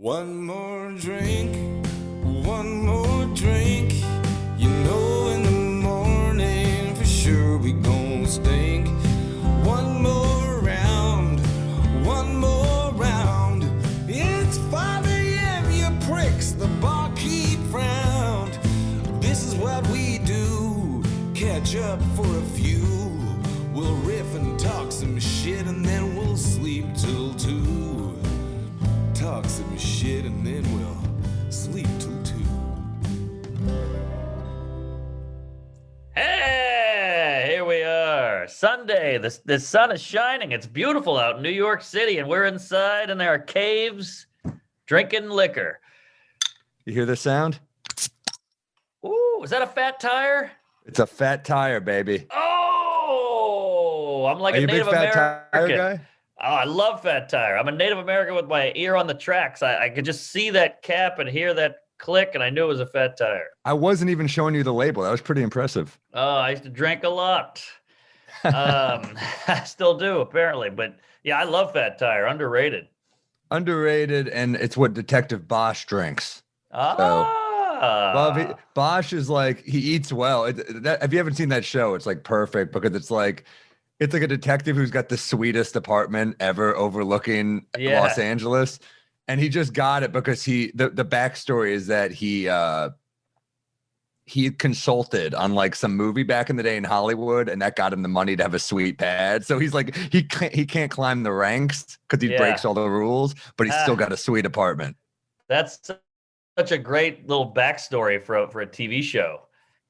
One more drink, one more drink. You know in the morning for sure we gon' stink. One more round, one more round. It's 5 a.m., you pricks, the barkeep frowned. This is what we do, catch up for a few. We'll riff and talk some shit and then we'll sleep till 2. Talk some shit and then we'll sleep till 2. Hey, here we are. Sunday. The sun is shining. It's beautiful out in New York City, and we're inside in our caves drinking liquor. You hear the sound? Ooh, is that a fat tire? It's a fat tire, baby. Oh, I'm like Are a you a big Native fat American. tire guy? Oh, I love fat tire. I'm a Native American with my ear on the tracks. I could just see that cap and hear that click, and I knew it was a fat tire. I wasn't even showing you the label. That was pretty impressive. Oh, I used to drink a lot. I still do, apparently. But yeah, I love fat tire. Underrated. Underrated, and it's what Detective Bosch drinks. Ah. Bosch is like, he eats well. If you haven't seen that show, it's like perfect because it's like a detective who's got the sweetest apartment ever overlooking Los Angeles. And he just got it because the backstory is that he consulted on like some movie back in the day in Hollywood, and that got him the money to have a sweet pad. So he's like, he can't climb the ranks because he breaks all the rules, but he's still got a sweet apartment. That's such a great little backstory for a TV show.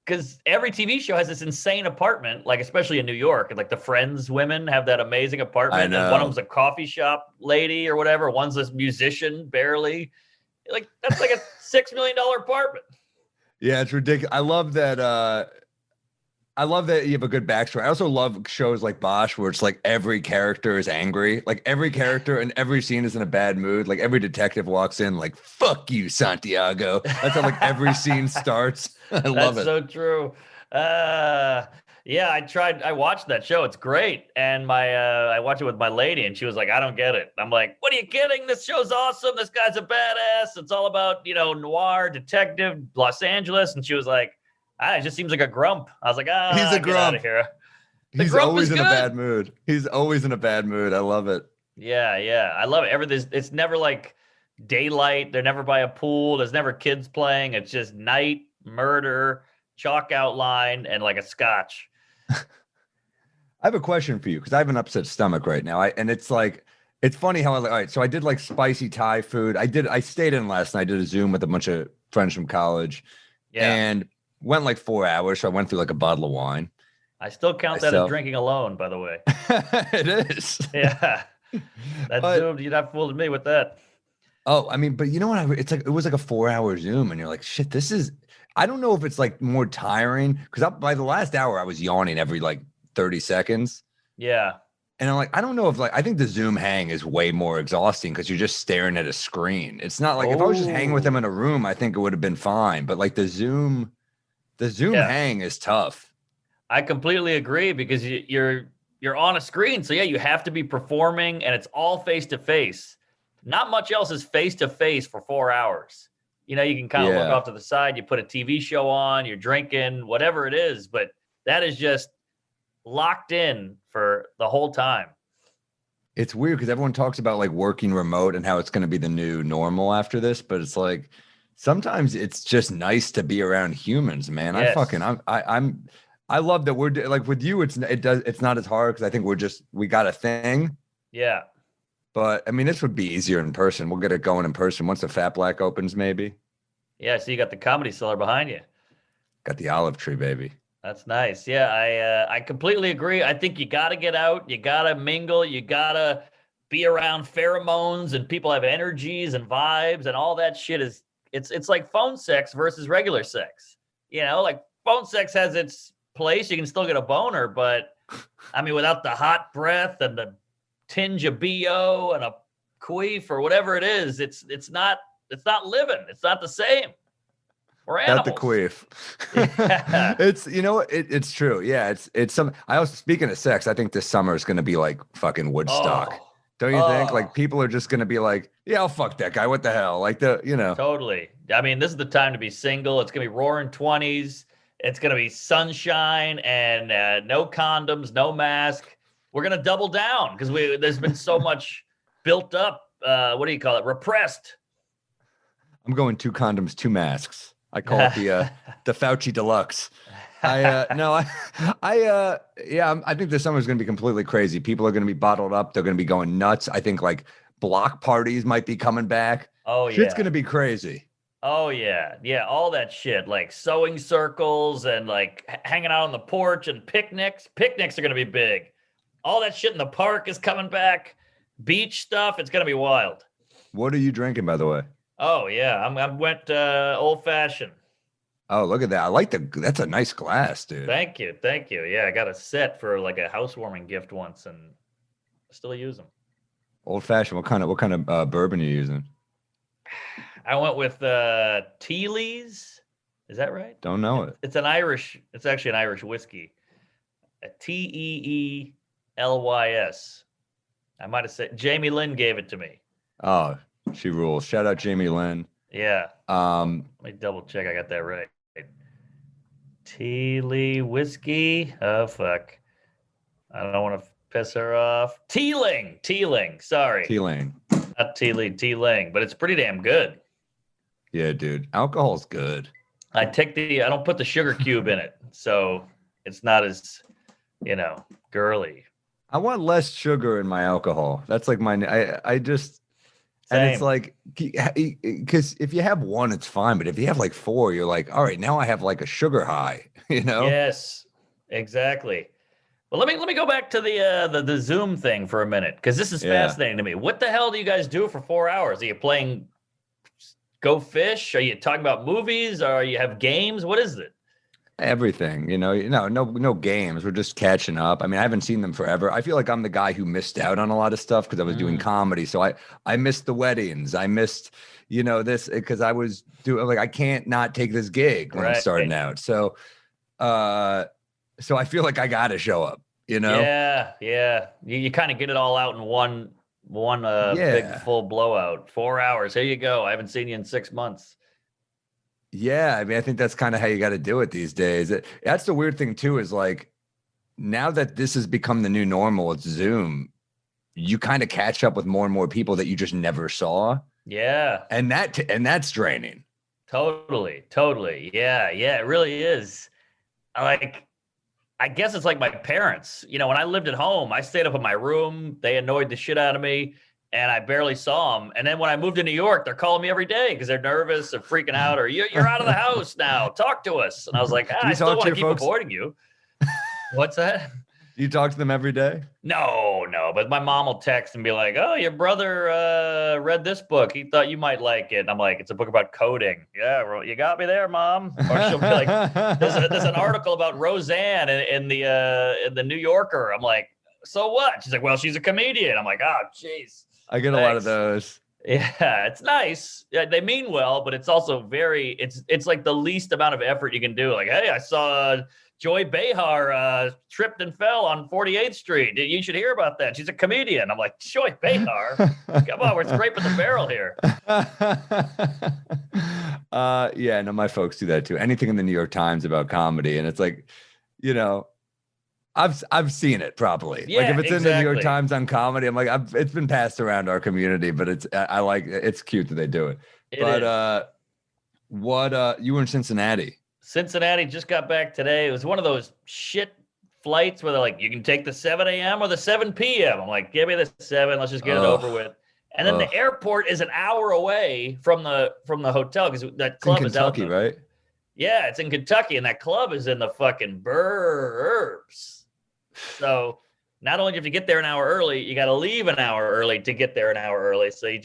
Because every TV show has this insane apartment, like especially in New York, and like the Friends women have that amazing apartment. I know. And one of them's a coffee shop lady or whatever. One's this musician, barely. Like that's like a $6 million apartment. Yeah, it's ridiculous. I love that you have a good backstory. I also love shows like Bosch where it's like every character is angry. Like every character and every scene is in a bad mood. Like every detective walks in like, fuck you, Santiago. That's how like every scene starts. I love it. That's so true. Yeah, I watched that show. It's great. And I watched it with my lady and she was like, I don't get it. I'm like, what are you kidding? This show's awesome. This guy's a badass. It's all about, noir, detective, Los Angeles. And she was like, it just seems like a grump. I was like, he's a get grump. Out of here. He's always in a bad mood. He's always in a bad mood. I love it. Yeah. I love it. It's never like daylight. They're never by a pool. There's never kids playing. It's just night, murder, chalk outline, and like a scotch. I have a question for you because I have an upset stomach right now. It's funny how all right, so I did like spicy Thai food. I stayed in last night. I did a Zoom with a bunch of friends from college. Yeah. And went like 4 hours. So I went through like a bottle of wine. I still count that as drinking alone, by the way. It is. Yeah. Zoom, you're not fooling me with that. Oh, I mean, but you know what? It was like a 4-hour Zoom, and you're like, shit, I don't know if it's like more tiring because by the last hour I was yawning every like 30 seconds. Yeah. And I'm like, I don't know if I think the Zoom hang is way more exhausting because you're just staring at a screen. It's not like if I was just hanging with them in a room, I think it would have been fine. But like the Zoom hang is tough. I completely agree because you're on a screen. So yeah, you have to be performing and it's all face to face. Not much else is face to face for 4 hours. You can kind of look off to the side, you put a TV show on, you're drinking, whatever it is, but that is just locked in for the whole time. It's weird because everyone talks about like working remote and how it's going to be the new normal after this, but it's like sometimes it's just nice to be around humans, man. Yes. I love that we're like with you. It's not as hard because I think we got a thing. Yeah. But I mean, this would be easier in person. We'll get it going in person once the Fat Black opens, maybe. Yeah. So you got the Comedy Cellar behind you. Got the olive tree, baby. That's nice. Yeah. I completely agree. I think you got to get out. You got to mingle. You got to be around pheromones and people have energies and vibes and all that shit it's like phone sex versus regular sex. Like phone sex has its place. You can still get a boner, but I mean, without the hot breath and the tinge of BO and a queef or whatever it is, it's not living. It's not the same. We're animals. Not the queef. Yeah. It's true. Yeah. It's some, I also, speaking of sex, I think this summer is going to be like fucking Woodstock. Don't you think? Oh, Like people are just gonna be like, yeah, I'll fuck that guy. What the hell? Like totally. I mean, this is the time to be single. It's gonna be roaring 20s. It's gonna be sunshine and no condoms, no mask. We're gonna double down because there's been so much built up. What do you call it? Repressed. I'm going 2 condoms, 2 masks. I call it the Fauci Deluxe. I think this summer's going to be completely crazy. People are going to be bottled up. They're going to be going nuts. I think like block parties might be coming back. Oh yeah, shit's going to be crazy. Oh yeah, all that shit, like sewing circles and like hanging out on the porch and picnics. Picnics are going to be big. All that shit in the park is coming back. Beach stuff. It's going to be wild. What are you drinking, by the way? Oh yeah, I went old fashioned. Oh, look at that! I like that's a nice glass, dude. Thank you. Yeah, I got a set for like a housewarming gift once, and I still use them. Old fashioned. What kind of bourbon are you using? I went with Teeley's. Is that right? Don't know it. It's actually an Irish whiskey. Teelys. I might have said Jamie Lynn gave it to me. Oh, she rules. Shout out Jamie Lynn. Yeah. Let me double check. I got that right. Teeley whiskey. Oh fuck. I don't want to piss her off. Teeling. Sorry. Teeling. Not Teeling, but it's pretty damn good. Yeah, dude. Alcohol's good. I don't put the sugar cube in it, so it's not as, girly. I want less sugar in my alcohol. That's like I just. Same. And it's like, because if you have 1, it's fine. But if you have like 4, you're like, all right, now I have like a sugar high, Yes, exactly. Well, let me go back to the Zoom thing for a minute, because this is fascinating to me. What the hell do you guys do for 4 hours? Are you playing Go Fish? Are you talking about movies? Or you have games? What is it? Everything, no games. We're just catching up. I mean, I haven't seen them forever. I feel like I'm the guy who missed out on a lot of stuff because I was doing comedy. So I missed the weddings. I missed, this because I was doing like I can't not take this gig when I'm starting out. So I feel like I gotta show up, Yeah. You kind of get it all out in one big full blowout. 4 hours. Here you go. I haven't seen you in 6 months. Yeah, I mean, I think that's kind of how you got to do it these days. That's the weird thing too, is like now that this has become the new normal, it's Zoom. You kind of catch up with more and more people that you just never saw. Yeah, and that's draining. Totally. Yeah, it really is. I guess it's like my parents. When I lived at home, I stayed up in my room. They annoyed the shit out of me. And I barely saw them. And then when I moved to New York, they're calling me every day because they're nervous or freaking out, or you're out of the house now. Talk to us. And I was like, I still want to keep avoiding you. What's that? Do you talk to them every day? No. But my mom will text and be like, oh, your brother read this book. He thought you might like it. And I'm like, it's a book about coding. Yeah, well, you got me there, Mom. Or she'll be like, there's an article about Roseanne in the New Yorker. I'm like, so what? She's like, well, she's a comedian. I'm like, oh, jeez. I get a lot of those. Yeah, it's nice. Yeah, they mean well, but it's also it's like the least amount of effort you can do. Like, hey, I saw Joy Behar tripped and fell on 48th Street. You should hear about that. She's a comedian. I'm like, Joy Behar? Come on, we're scraping the barrel here. Yeah, no, my folks do that too. Anything in the New York Times about comedy. And it's like, I've seen it probably. Yeah, like if it's in the New York Times on comedy, I'm like, it's been passed around our community, but it's cute that they do it. You were in Cincinnati? Cincinnati, just got back today. It was one of those shit flights where they're like, you can take the 7 a.m. or the 7 p.m. I'm like, give me the 7. Let's just get it over with. And then the airport is an hour away from the hotel because that club is out in Kentucky, right? Yeah, it's in Kentucky, and that club is in the fucking burbs. So not only do you have to get there an hour early, you got to leave an hour early to get there an hour early. So you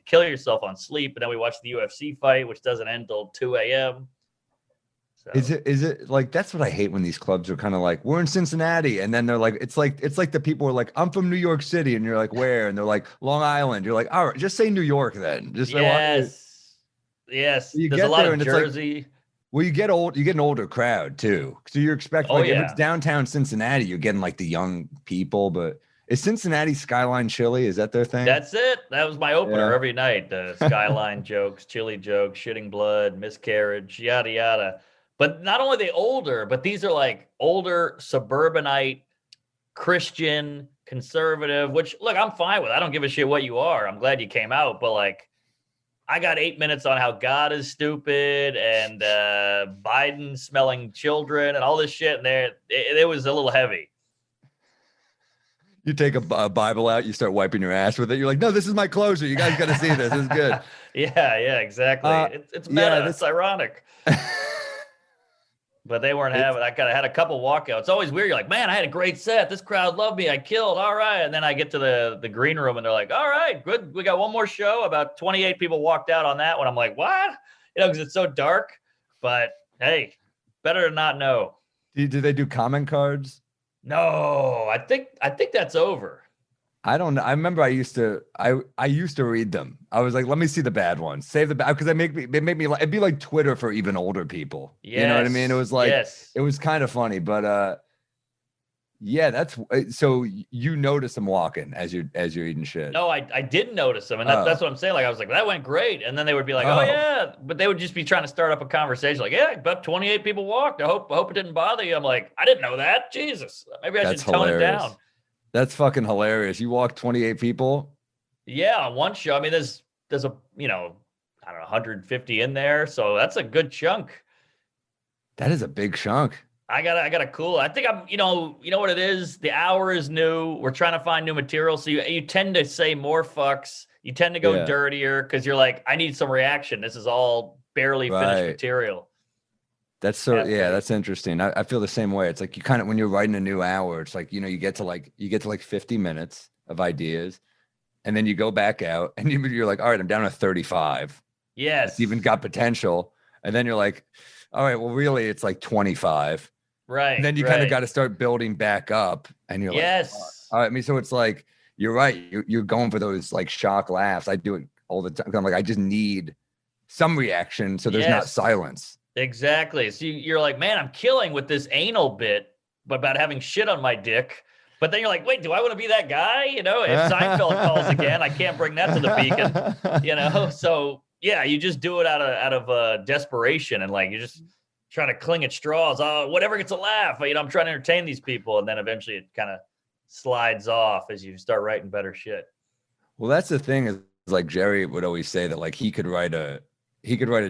kill yourself on sleep. And then we watch the UFC fight, which doesn't end till 2 a.m. So. Is it like, that's what I hate when these clubs are kind of like, we're in Cincinnati. And then they're like, it's like the people are like, I'm from New York City. And you're like, where? And they're like, Long Island. You're like, all right, just say New York then. Just Yes. There's a lot of Jersey. Well, you get an older crowd too. So you're expecting, if it's downtown Cincinnati, you're getting like the young people, but Is Cincinnati Skyline Chili? Is that their thing? That's it. That was my opener Yeah. every night. The Skyline jokes, chili jokes, shitting blood, miscarriage, yada, yada. But not only are they older, but these are like older suburbanite, Christian, conservative, which look, I'm fine with. I don't give a shit what you are. I'm glad you came out. But like, I got 8 minutes on how God is stupid and Biden smelling children and all this shit. And it was a little heavy. You take a Bible out, you start wiping your ass with it. You're like, no, this is my closer. You guys got to see this. This is good. Yeah, exactly. It's meta. It's ironic. But they weren't having. I had a couple walkouts. It's always weird. You're like, man, I had a great set. This crowd loved me. I killed. All right. And then I get to the green room and they're like, all right, good. We got one more show. About 28 people walked out on that one. I'm like, what? Because it's so dark. But hey, better to not know. Do they do comment cards? No, I think that's over. I don't know. I remember I used to read them. I was like, let me see the bad ones. Save the bad, because it made me like, it'd be like Twitter for even older people. Yes. You know what I mean? It was like, It was kind of funny, but yeah, that's so you notice them walking as you're eating shit. No, I didn't notice them, and that's what I'm saying. Like, I was like, that went great, and then they would be like, oh yeah, but they would just be trying to start up a conversation. Like, yeah, about 28 people walked. I hope it didn't bother you. I'm like, I didn't know that. Jesus, maybe I should tone it down. That's fucking hilarious. You walk 28 people. Yeah, on one show. I mean, there's a I don't know 150 in there, so that's a good chunk. That is a big chunk. I got a cool. I think I'm, you know what it is. The hour is new. We're trying to find new material, so you tend to say more fucks. You tend to go dirtier because you're like, I need some reaction. This is all barely finished material. That's that's interesting. I feel the same way. It's like you kind of, when you're writing a new hour, it's like, you get to like 50 minutes of ideas, and then you go back out and you're like, all right, I'm down to 35. Yes. It's even got potential. And then you're like, all right, well, really it's like 25. Right. And then you kind of got to start building back up, and you're like, all right. I mean, so it's like, you're right. You're going for those like shock laughs. I do it all the time. I'm like, I just need some reaction, so there's not silence. Exactly. So you're like, man, I'm killing with this anal bit about having shit on my dick. But then you're like, wait, do I want to be that guy? If Seinfeld calls again, I can't bring that to the beacon. So yeah, you just do it out of desperation, and like you just try to cling at straws. Oh, whatever gets a laugh. I'm trying to entertain these people, and then eventually it kind of slides off as you start writing better shit. Well, that's the thing, is like Jerry would always say that like he could write a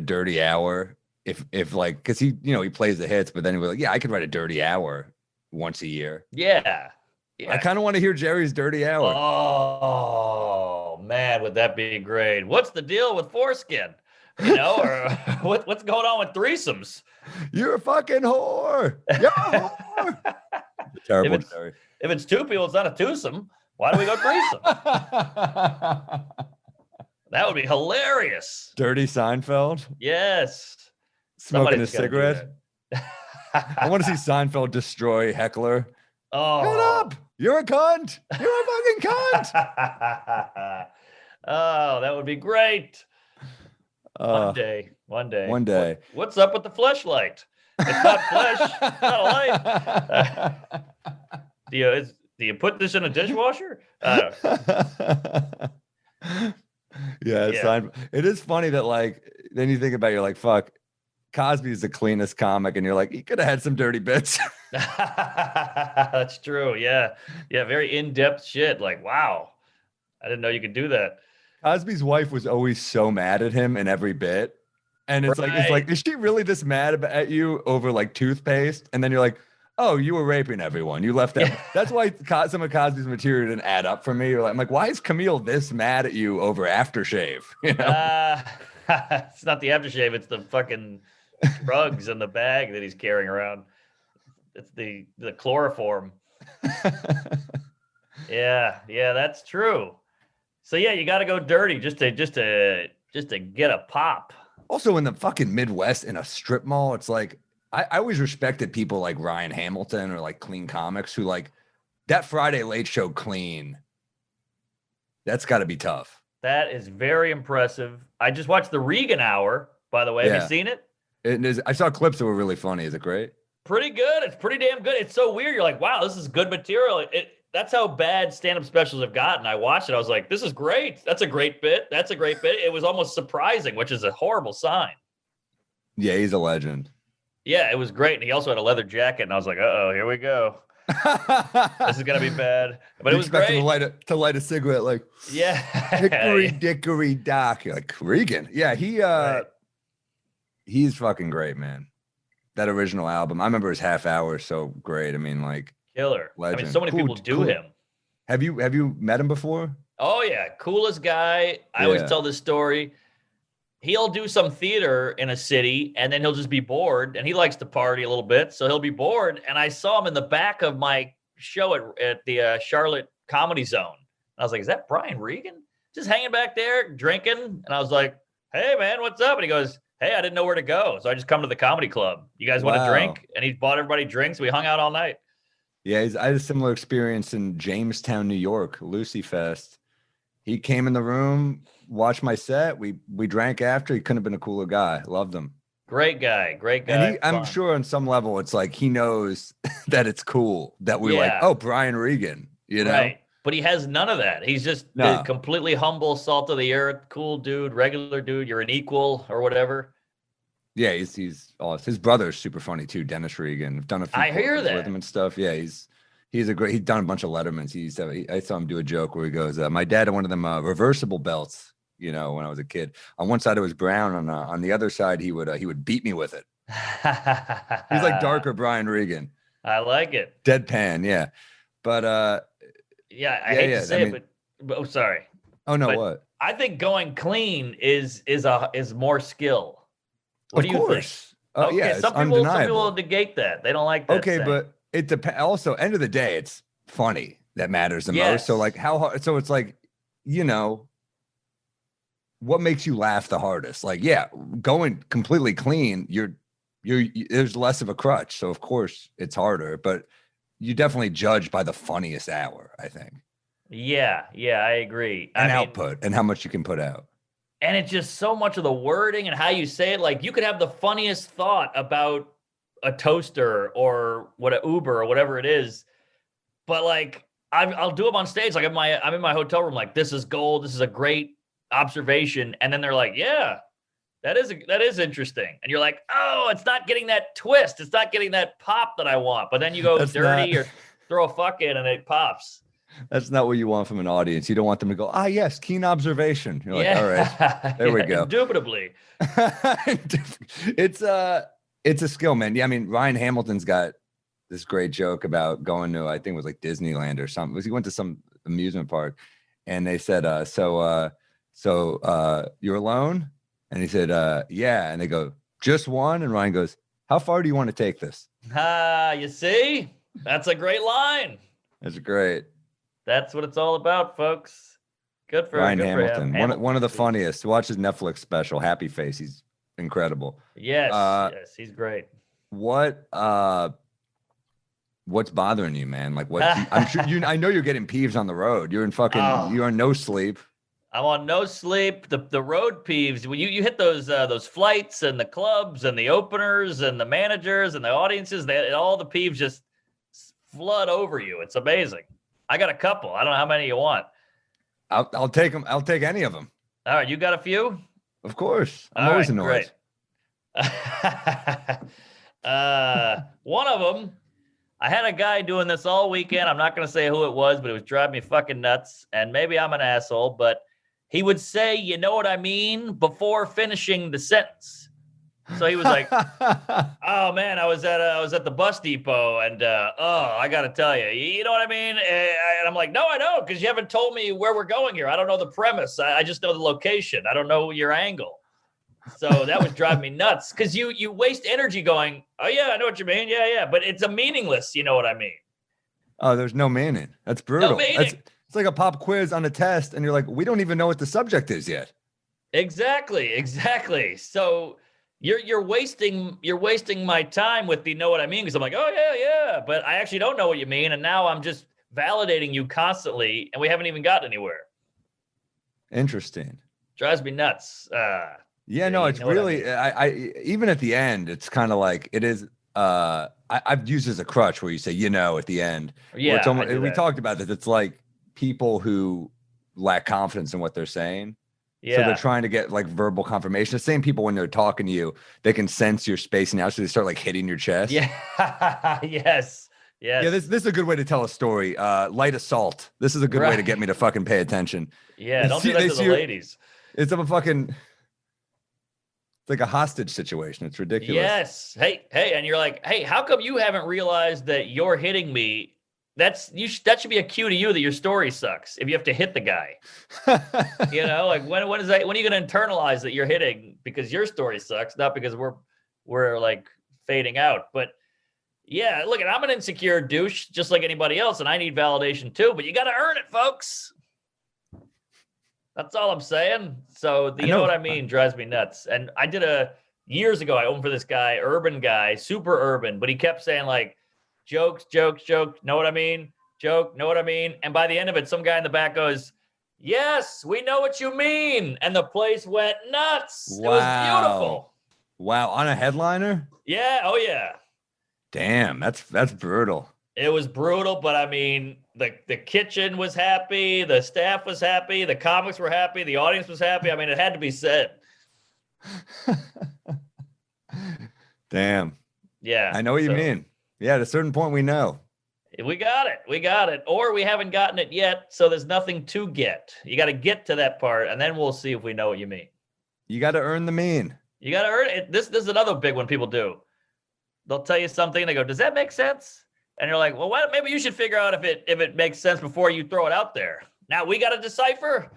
dirty hour if like, because he plays the hits, but then he was like, yeah, I could write a dirty hour once a year. Yeah. I kind of want to hear Jerry's dirty hour. Oh man, would that be great? What's the deal with foreskin? Or what's going on with threesomes? You're a fucking whore. You're a whore. Terrible, Jerry. If it's two people, it's not a twosome. Why do we go threesome? That would be hilarious. Dirty Seinfeld. Yes. Smoking a cigarette. I want to see Seinfeld destroy Heckler. Oh, shut up! You're a cunt. You're a fucking cunt. Oh, that would be great. One day. What's up with the fleshlight? It's not flesh. It's not a light. Do you put this in a dishwasher? It is funny that like, then you think about it, you're like, fuck, Cosby's the cleanest comic, and you're like, he could have had some dirty bits. That's true. Yeah. Very in-depth shit. Like, wow, I didn't know you could do that. Cosby's wife was always so mad at him in every bit, and it's like, is she really this mad at you over like toothpaste? And then you're like, oh, you were raping everyone. You left that. That's why some of Cosby's material didn't add up for me. You're like, I'm like, why is Camille this mad at you over aftershave? It's not the aftershave. It's the fucking drugs in the bag that he's carrying around. It's the chloroform. Yeah, that's true. So yeah, you got to go dirty just to get a pop. Also, in the fucking Midwest, in a strip mall, it's like, I always respected people like Ryan Hamilton or like Clean Comics who like that Friday Late Show clean. That's got to be tough. That is very impressive. I just watched the Regan Hour, by the way. Have you seen it? It is. I saw clips that were really funny. Is it great? Pretty good. It's pretty damn good. It's so weird. You're like, wow, this is good material. that's how bad stand-up specials have gotten. I watched it. I was like, this is great. That's a great bit. That's a great bit. It was almost surprising, which is a horrible sign. Yeah, he's a legend. Yeah, it was great. And he also had a leather jacket. And I was like, uh-oh, here we go. This is going to be bad. But it was expect great. Him to light a cigarette like, yeah. hickory dickory dock. You're like, Regan. Yeah, he's fucking great, man. That original album. I remember his half hour so great. I mean, like, killer. legend. I mean, so many people do him. Have you met him before? Oh yeah, coolest guy. I always tell this story. He'll do some theater in a city and then he'll just be bored, and he likes to party a little bit, so he'll be bored. And I saw him in the back of my show at the Charlotte Comedy Zone. And I was like, is that Brian Regan? Just hanging back there drinking. And I was like, hey man, what's up? And he goes, hey, I didn't know where to go, so I just come to the comedy club. You guys want to drink? And he bought everybody drinks. We hung out all night. Yeah, I had a similar experience in Jamestown, New York, Lucy Fest. He came in the room, watched my set. We drank after. He couldn't have been a cooler guy. Loved him. Great guy. And I'm sure on some level it's like he knows that it's cool that we're like, oh, Brian Regan, you know? Right. But he has none of that. He's just completely humble, salt of the earth, cool dude, regular dude. You're an equal or whatever. Yeah, he's awesome. His brother's super funny too, Dennis Regan. I've done a few with him and stuff. Yeah, he's he's done a bunch of Lettermans. I saw him do a joke where he goes, my dad had one of them reversible belts, you know, when I was a kid. On one side it was brown, on the other side he would beat me with it. He's like darker Brian Regan. I like it. Deadpan, yeah. But I hate to say it, but sorry. Oh no, what? I think going clean is more skill. What do you think? Yeah, some people negate that. They don't like that. Okay, but it depends. Also, end of the day, it's funny that matters the most. So like how hard? So it's like, you know, what makes you laugh the hardest? Like, yeah, going completely clean, there's less of a crutch. So of course it's harder, but you definitely judge by the funniest hour, I think. Yeah, I agree. And output and how much you can put out. And it's just so much of the wording and how you say it. Like you could have the funniest thought about a toaster or an Uber or whatever it is, but like I'll do them on stage. Like I'm in my hotel room. Like this is gold. This is a great observation. And then they're like, yeah, that is interesting. And you're like, oh, it's not getting that twist. It's not getting that pop that I want. But then you go dirty or throw a fuck in and it pops. That's not what you want from an audience. You don't want them to go, yes, keen observation. You're like, all right, there we go. Indubitably. It's a skill, man. Yeah, I mean, Ryan Hamilton's got this great joke about going to, I think it was like Disneyland or something. He went to some amusement park and they said, so you're alone? And he said, yeah. And they go, just one? And Ryan goes, how far do you want to take this? You see? That's a great line. That's great. That's what it's all about, folks. Good for Ryan Hamilton. One of the funniest. Watch his Netflix special, Happy Face. He's incredible. Yes, he's great. What's bothering you, man? Like what? I'm sure I know you're getting peeves on the road. You're in fucking. You're on no sleep. I'm on no sleep. The road peeves. When you hit those flights and the clubs and the openers and the managers and the audiences, all the peeves just flood over you. It's amazing. I got a couple. I don't know how many you want. I'll take them. I'll take any of them. All right, you got a few? Of course. I'm always annoyed. One of them, I had a guy doing this all weekend. I'm not going to say who it was, but it was driving me fucking nuts. And maybe I'm an asshole, but he would say, you know what I mean, before finishing the sentence. So he was like, oh man, I was at the bus depot and, I got to tell you know what I mean? And I'm like, no, I don't, because you haven't told me where we're going here. I don't know the premise. I just know the location. I don't know your angle. So that was driving me nuts because you waste energy going, oh yeah, I know what you mean. Yeah. But it's a meaningless, you know what I mean? Oh, there's no meaning. That's brutal. No meaning. It's like a pop quiz on a test. And you're like, we don't even know what the subject is yet. Exactly. So you're wasting my time with the know what I mean, because I'm like, oh yeah, but I actually don't know what you mean, and now I'm just validating you constantly, and we haven't even gotten anywhere. Interesting. Drives me nuts. Yeah, no, it's really I even at the end, it's kind of like it is I've used as a crutch where you say, at the end. Yeah, it's almost, I do we that. talked about this. It's like people who lack confidence in what they're saying. Yeah. So they're trying to get like verbal confirmation. The same people when they're talking to you, they can sense your spacing out, so they start like hitting your chest. Yeah. Yes. Yes. Yeah, this is a good way to tell a story. Light assault. This is a good way to get me to fucking pay attention. Yeah, don't do that to the ladies. It's like a hostage situation. It's ridiculous. Yes. Hey, and you're like, hey, how come you haven't realized that you're hitting me? That should be a cue to you that your story sucks if you have to hit the guy. Like when are you going to internalize that you're hitting because your story sucks, not because we're like fading out. But yeah, look, I'm an insecure douche just like anybody else, and I need validation too, but you got to earn it, folks. That's all I'm saying. So you know what I mean? Drives me nuts. And I did years ago, I opened for this guy, urban guy, super urban, but he kept saying like, jokes, know what I mean? Joke, know what I mean? And by the end of it, some guy in the back goes, yes, we know what you mean. And the place went nuts. Wow. It was beautiful. Wow. On a headliner? Yeah. Oh, yeah. Damn, that's brutal. It was brutal, but I mean, the kitchen was happy, the staff was happy, the comics were happy, the audience was happy. I mean, it had to be said. Damn. Yeah. I know what you mean. Yeah, at a certain point, we know. We got it. Or we haven't gotten it yet, so there's nothing to get. You got to get to that part, and then we'll see if we know what you mean. You got to earn the mean. You got to earn it. This is another big one people do. They'll tell you something, and they go, does that make sense? And you're like, well, maybe you should figure out if it makes sense before you throw it out there. Now we got to decipher.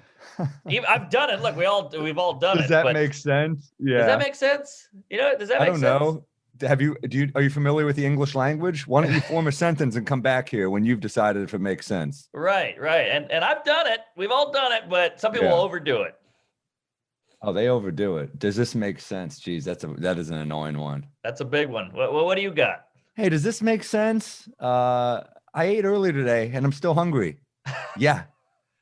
I've done it. Look, we've all done it. Does that make sense? Yeah. Does that make sense? Does that make sense? I don't know. Are you familiar with the English language? Why don't you form a sentence and come back here when you've decided if it makes sense? Right. And I've done it. We've all done it, but some people overdo it. Oh, they overdo it. Does this make sense? Jeez, that is an annoying one. That's a big one. What do you got? Hey, does this make sense? I ate earlier today and I'm still hungry. Yeah.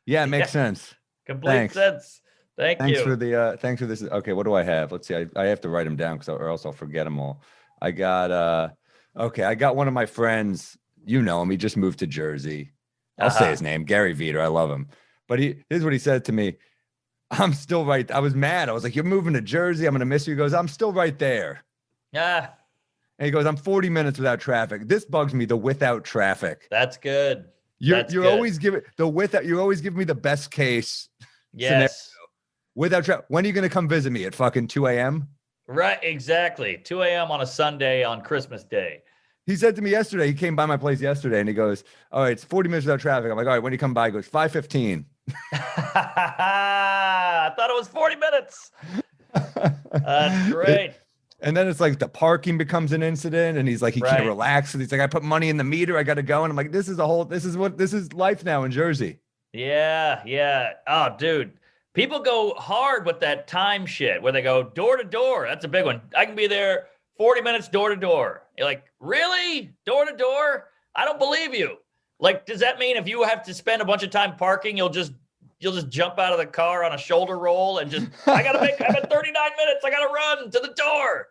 Yeah, it makes sense. Complete sense. Thanks for this. Okay, what do I have? Let's see. I have to write them down or else I'll forget them all. I got one of my friends, you know him, he just moved to Jersey. I'll say his name, Gary Veter. I love him. But here's what he said to me. I'm still right. I was mad. I was like, you're moving to Jersey. I'm going to miss you. He goes, I'm still right there. Yeah. And he goes, I'm 40 minutes without traffic. This bugs me, the without traffic. That's good. You're always giving me the best case scenario. Without traffic. When are you going to come visit me at fucking 2 a.m.? Right, exactly. 2 a.m. on a Sunday on Christmas Day. He said to me yesterday, he came by my place yesterday and he goes, all right, it's 40 minutes without traffic. I'm like, all right, when do you come by? He goes, 5:15. I thought it was 40 minutes. That's great. And then it's like the parking becomes an incident and he's like, he can't relax. And he's like, I put money in the meter. I got to go. And I'm like, this is life now in Jersey. Yeah. Oh, dude. People go hard with that time shit where they go door to door. That's a big one. I can be there 40 minutes door to door. You're like, really? Door to door? I don't believe you. Like, does that mean if you have to spend a bunch of time parking, you'll just jump out of the car on a shoulder roll and just, I'm at 39 minutes. I got to run to the door.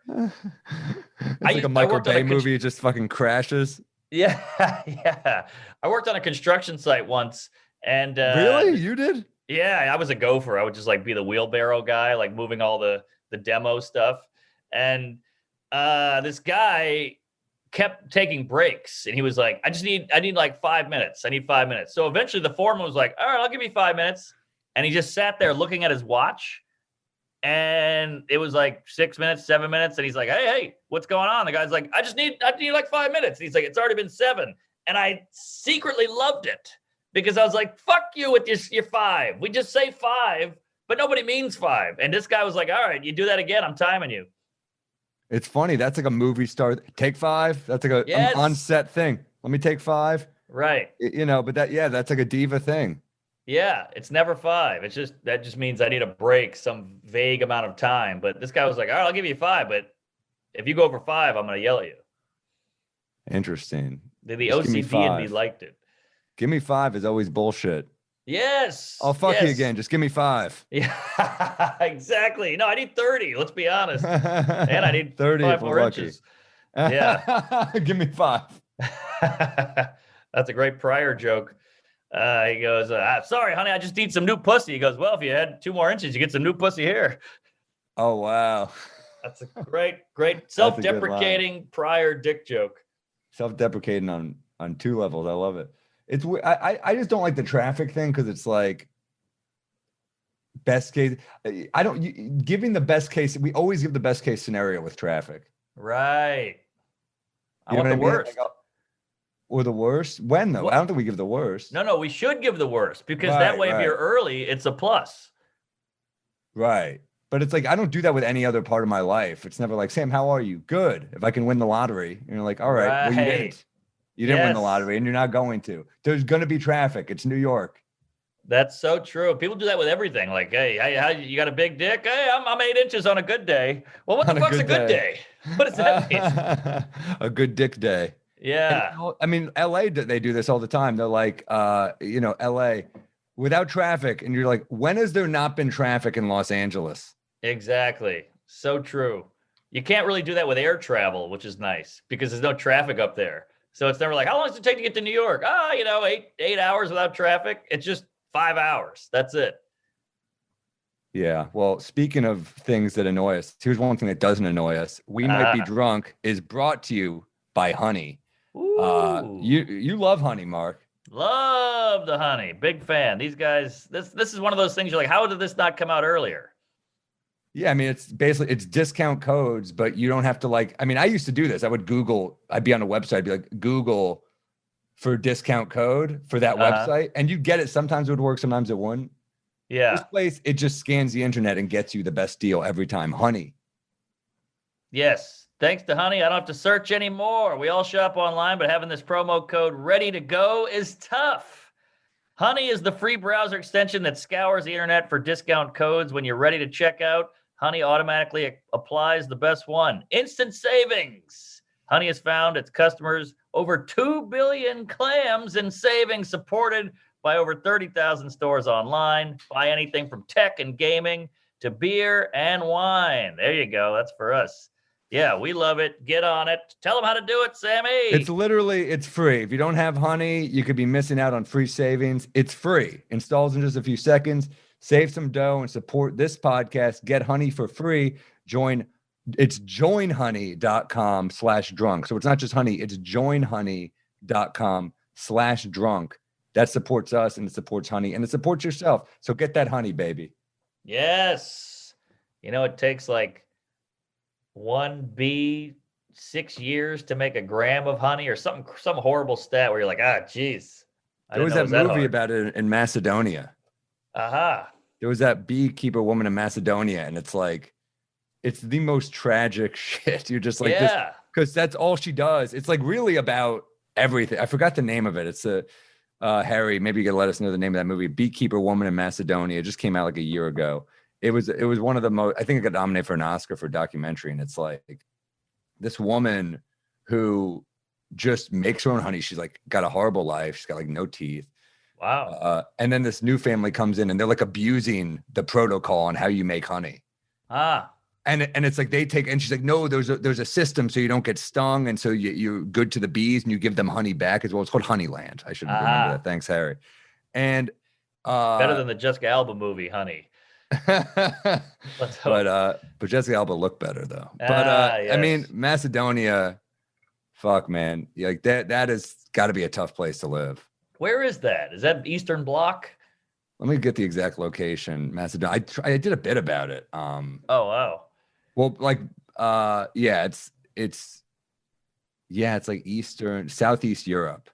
It's like a Michael Bay movie. It just fucking crashes. Yeah. I worked on a construction site once and. Really? You did? Yeah, I was a gopher. I would just like be the wheelbarrow guy, like moving all the demo stuff. And this guy kept taking breaks and he was like, I need like 5 minutes. I need 5 minutes. So eventually the foreman was like, all right, I'll give you 5 minutes. And he just sat there looking at his watch. And it was like 6 minutes, 7 minutes. And he's like, hey, what's going on? The guy's like, I need like 5 minutes. And he's like, it's already been 7. And I secretly loved it. Because I was like, fuck you with your 5. We just say 5, but nobody means 5. And this guy was like, all right, you do that again, I'm timing you. It's funny. That's like a movie star. Take 5. That's like an on-set thing. Let me take 5. Right. But that's like a diva thing. Yeah, it's never 5. That just means I need a break, some vague amount of time. But this guy was like, all right, I'll give you 5, but if you go over 5, I'm going to yell at you. Interesting. The OCD in me liked it. Give me 5 is always bullshit. Yes. I'll fuck you again. Just give me 5. Yeah, exactly. No, I need 30. Let's be honest. And I need 30 5 more inches. Yeah. Give me 5. That's a great Pryor joke. He goes, sorry, honey, I just need some new pussy. He goes, well, if you had 2 more inches, you get some new pussy here. Oh, wow. That's a great That's a good self-deprecating Pryor dick joke. Self-deprecating on 2 levels. I love it. It's I just don't like the traffic thing because it's like best case. I don't giving the best case. We always give the best case scenario with traffic. Right. I You know want the what I mean? worst. Like, or the worst? When though? Well, I don't think we give the worst. No, we should give the worst because that way, if you're early, it's a plus. Right. But it's like, I don't do that with any other part of my life. It's never like, Sam, how are you? Good. If I can win the lottery. And you're like, all right, well, you didn't. You didn't win the lottery and you're not going to. There's going to be traffic. It's New York. That's so true. People do that with everything. Like, hey, how, you got a big dick? Hey, I'm 8 inches on a good day. Well, what the fuck's a good day? What does that mean? A good dick day. Yeah. And, I mean, LA, they do this all the time. They're like, LA without traffic. And you're like, when has there not been traffic in Los Angeles? Exactly. So true. You can't really do that with air travel, which is nice because there's no traffic up there. So it's never like, how long does it take to get to New York? 8 hours without traffic. It's just 5 hours. That's it. Yeah. Well, speaking of things that annoy us, here's one thing that doesn't annoy us. We Might Be Drunk is brought to you by Honey. You love Honey, Mark. Love the Honey. Big fan. These guys, this is one of those things you're like, how did this not come out earlier? Yeah, I mean, it's discount codes, but you don't have to I used to do this. I'd be on a website, I'd be like, Google for discount code for that website. And you get it. Sometimes it would work, sometimes it wouldn't. Yeah. This place, it just scans the internet and gets you the best deal every time. Honey. Yes. Thanks to Honey, I don't have to search anymore. We all shop online, but having this promo code ready to go is tough. Honey is the free browser extension that scours the internet for discount codes. When you're ready to check out, Honey automatically applies the best one. Instant savings. Honey has found its customers over 2 billion clams in savings, supported by over 30,000 stores online. Buy anything from tech and gaming to beer and wine. There you go. That's for us. Yeah, we love it. Get on it. Tell them how to do it, Sammy. It's free. If you don't have Honey, you could be missing out on free savings. It's free. Installs in just a few seconds. Save some dough and support this podcast. Get Honey for free. It's joinhoney.com/drunk. So it's not just Honey, it's joinhoney.com/drunk. That supports us and it supports Honey and it supports yourself. So get that Honey, baby. Yes. It takes like 1 6 years to make a gram of honey or some horrible stat where you're like, geez. There was that movie about it in Macedonia. There was that beekeeper woman in Macedonia, and it's like, it's the most tragic shit. You're just like, this, because that's all she does. It's like really about everything. I forgot the name of it. It's Harry, maybe you could let us know the name of that movie. Beekeeper Woman in Macedonia. It just came out like a year ago. It was one of the most, I think it got nominated for an Oscar for documentary. And it's like this woman who just makes her own honey. She's like got a horrible life. She's got like no teeth. Wow. And then this new family comes in and they're like abusing the protocol on how you make honey. And it's like they take, and she's like, no, there's a system so you don't get stung. And so you're good to the bees and you give them honey back as well. It's called Honeyland. I should remember that. Thanks, Harry. And better than the Jessica Alba movie, Honey. But Jessica Alba looked better though. But yes. I mean, Macedonia, fuck man. Like that has got to be a tough place to live. Where is that? Is that Eastern Bloc? Let me get the exact location. Macedonia. I did a bit about it. Oh wow. Well, like it's like Southeast Europe.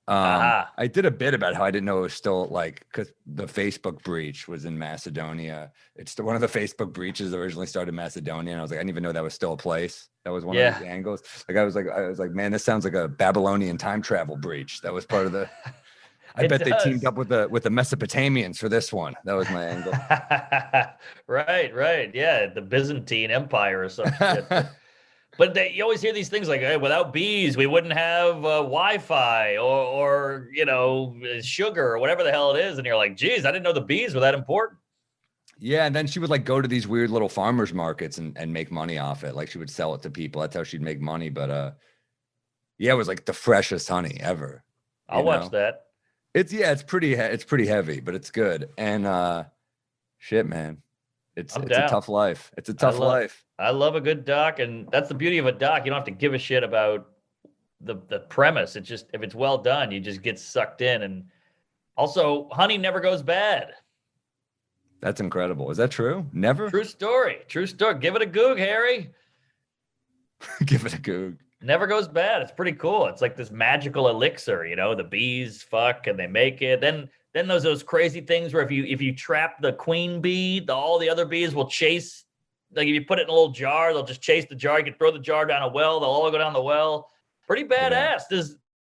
I did a bit about how I didn't know it was still like, because the Facebook breach was in Macedonia. It's one of the Facebook breaches that originally started in Macedonia. And I was like, I didn't even know that was still a place. That was one of the angles. Like I was like, man, this sounds like a Babylonian time travel breach. That was part of the. I bet they teamed up with the Mesopotamians for this one. That was my angle. Right. Yeah, the Byzantine Empire or some shit. But you always hear these things like, hey, without bees, we wouldn't have Wi-Fi or sugar or whatever the hell it is. And you're like, geez, I didn't know the bees were that important. Yeah, and then she would like go to these weird little farmers markets and make money off it. Like she would sell it to people. That's how she'd make money. But yeah, it was like the freshest honey ever. I'll watch that. It's pretty heavy, but it's good. And shit, man. It's I'm a down. tough life. It's a tough life. I love a good doc, and that's the beauty of a doc. You don't have to give a shit about the premise. It's just if it's well done, you just get sucked in. And also, honey never goes bad. That's incredible. Is that true? Never? True story. True story. Give it a goog, Harry. Give it a goog. Never goes bad. It's pretty cool. It's like this magical elixir, you know, the bees fuck and they make it. Then there's those crazy things where if you trap the queen bee, all the other bees will chase. Like if you put it in a little jar, they'll just chase the jar. You can throw the jar down a well. They'll all go down the well. Pretty badass. Yeah.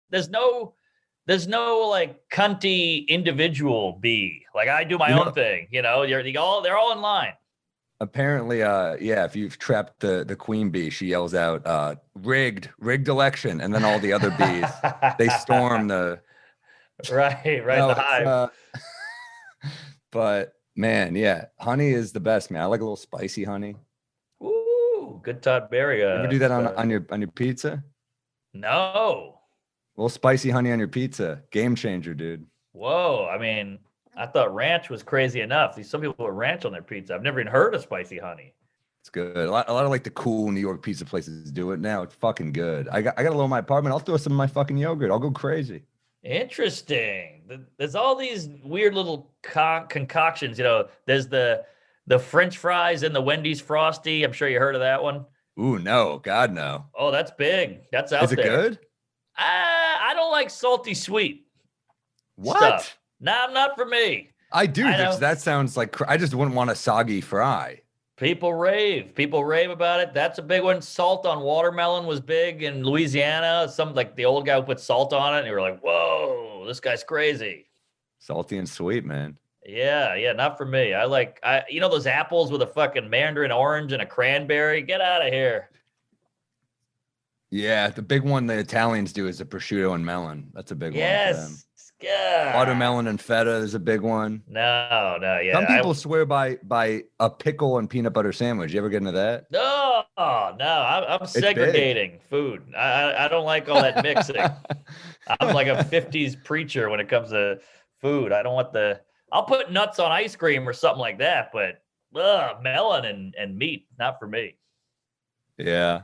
There's no like cunty individual bee. Like I do my own thing, you know, they're all in line. Apparently, yeah, if you've trapped the queen bee, she yells out, rigged election. And then all the other bees, they storm the. Right, the hive. But man, yeah, honey is the best, man. I like a little spicy honey. Ooh, good Todd Berry. You ever do that on your pizza? No. A little spicy honey on your pizza. Game changer, dude. Whoa. I mean, I thought ranch was crazy enough. Some people put ranch on their pizza. I've never even heard of spicy honey. It's good. A lot of like the cool New York pizza places do it now. It's fucking good. I got a little in my apartment. I'll throw some in my fucking yogurt. I'll go crazy. Interesting. There's all these weird little concoctions. You know, there's the French fries in the Wendy's Frosty. I'm sure you heard of that one. Ooh, no. God, no. Oh, that's big. That's out there. Is it good? I don't like salty sweet what stuff. Nah, not for me. I do. That sounds like I just wouldn't want a soggy fry. People rave about it. That's a big one. Salt on watermelon was big in Louisiana. Some like the old guy who put salt on it, and you were like, "Whoa, this guy's crazy." Salty and sweet, man. Yeah, not for me. You know those apples with a fucking mandarin orange and a cranberry? Get out of here. Yeah, the big one the Italians do is the prosciutto and melon. That's a big one for them. Yeah. Watermelon and feta is a big one. No, yeah. Some people swear by a pickle and peanut butter sandwich. You ever get into that? No. I'm segregating food. I don't like all that mixing. I'm like a 50s preacher when it comes to food. I don't want I'll put nuts on ice cream or something like that, but melon and meat, not for me. Yeah.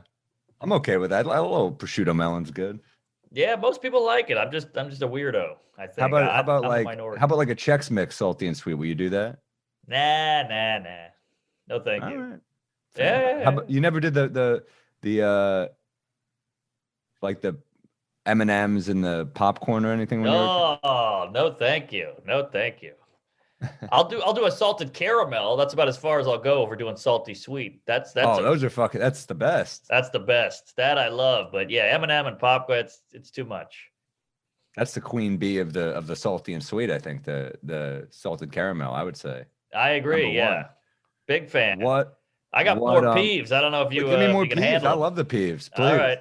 I'm okay with that. A little prosciutto melon's good. Yeah, most people like it. I'm just a weirdo, I think. How about like a Chex Mix, salty and sweet? Will you do that? Nah. No, thank you. Right. Yeah. How about, you never did the like the M&Ms and the popcorn or anything? No, thank you. No, thank you. I'll do a salted caramel. That's about as far as I'll go if we're doing salty sweet. That's those are fucking. That's the best. That's the best. That I love. But yeah, M&M and popcorn, it's too much. That's the queen bee of the salty and sweet. I think the salted caramel. I would say. I agree. Yeah, big fan. I got more peeves. I don't know if you give me more you can peeves. handle. I love the peeves. Please. All right.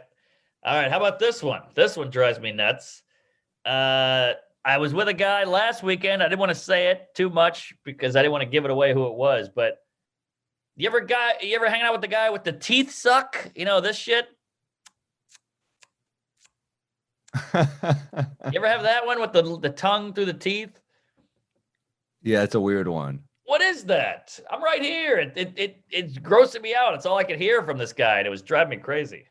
How about this one? This one drives me nuts. I was with a guy last weekend. I didn't want to say it too much because I didn't want to give it away who it was. But you ever hang out with the guy with the teeth suck? You know this shit. You ever have that one with the tongue through the teeth? Yeah, it's a weird one. What is that? I'm right here. It's grossing me out. It's all I could hear from this guy, and it was driving me crazy.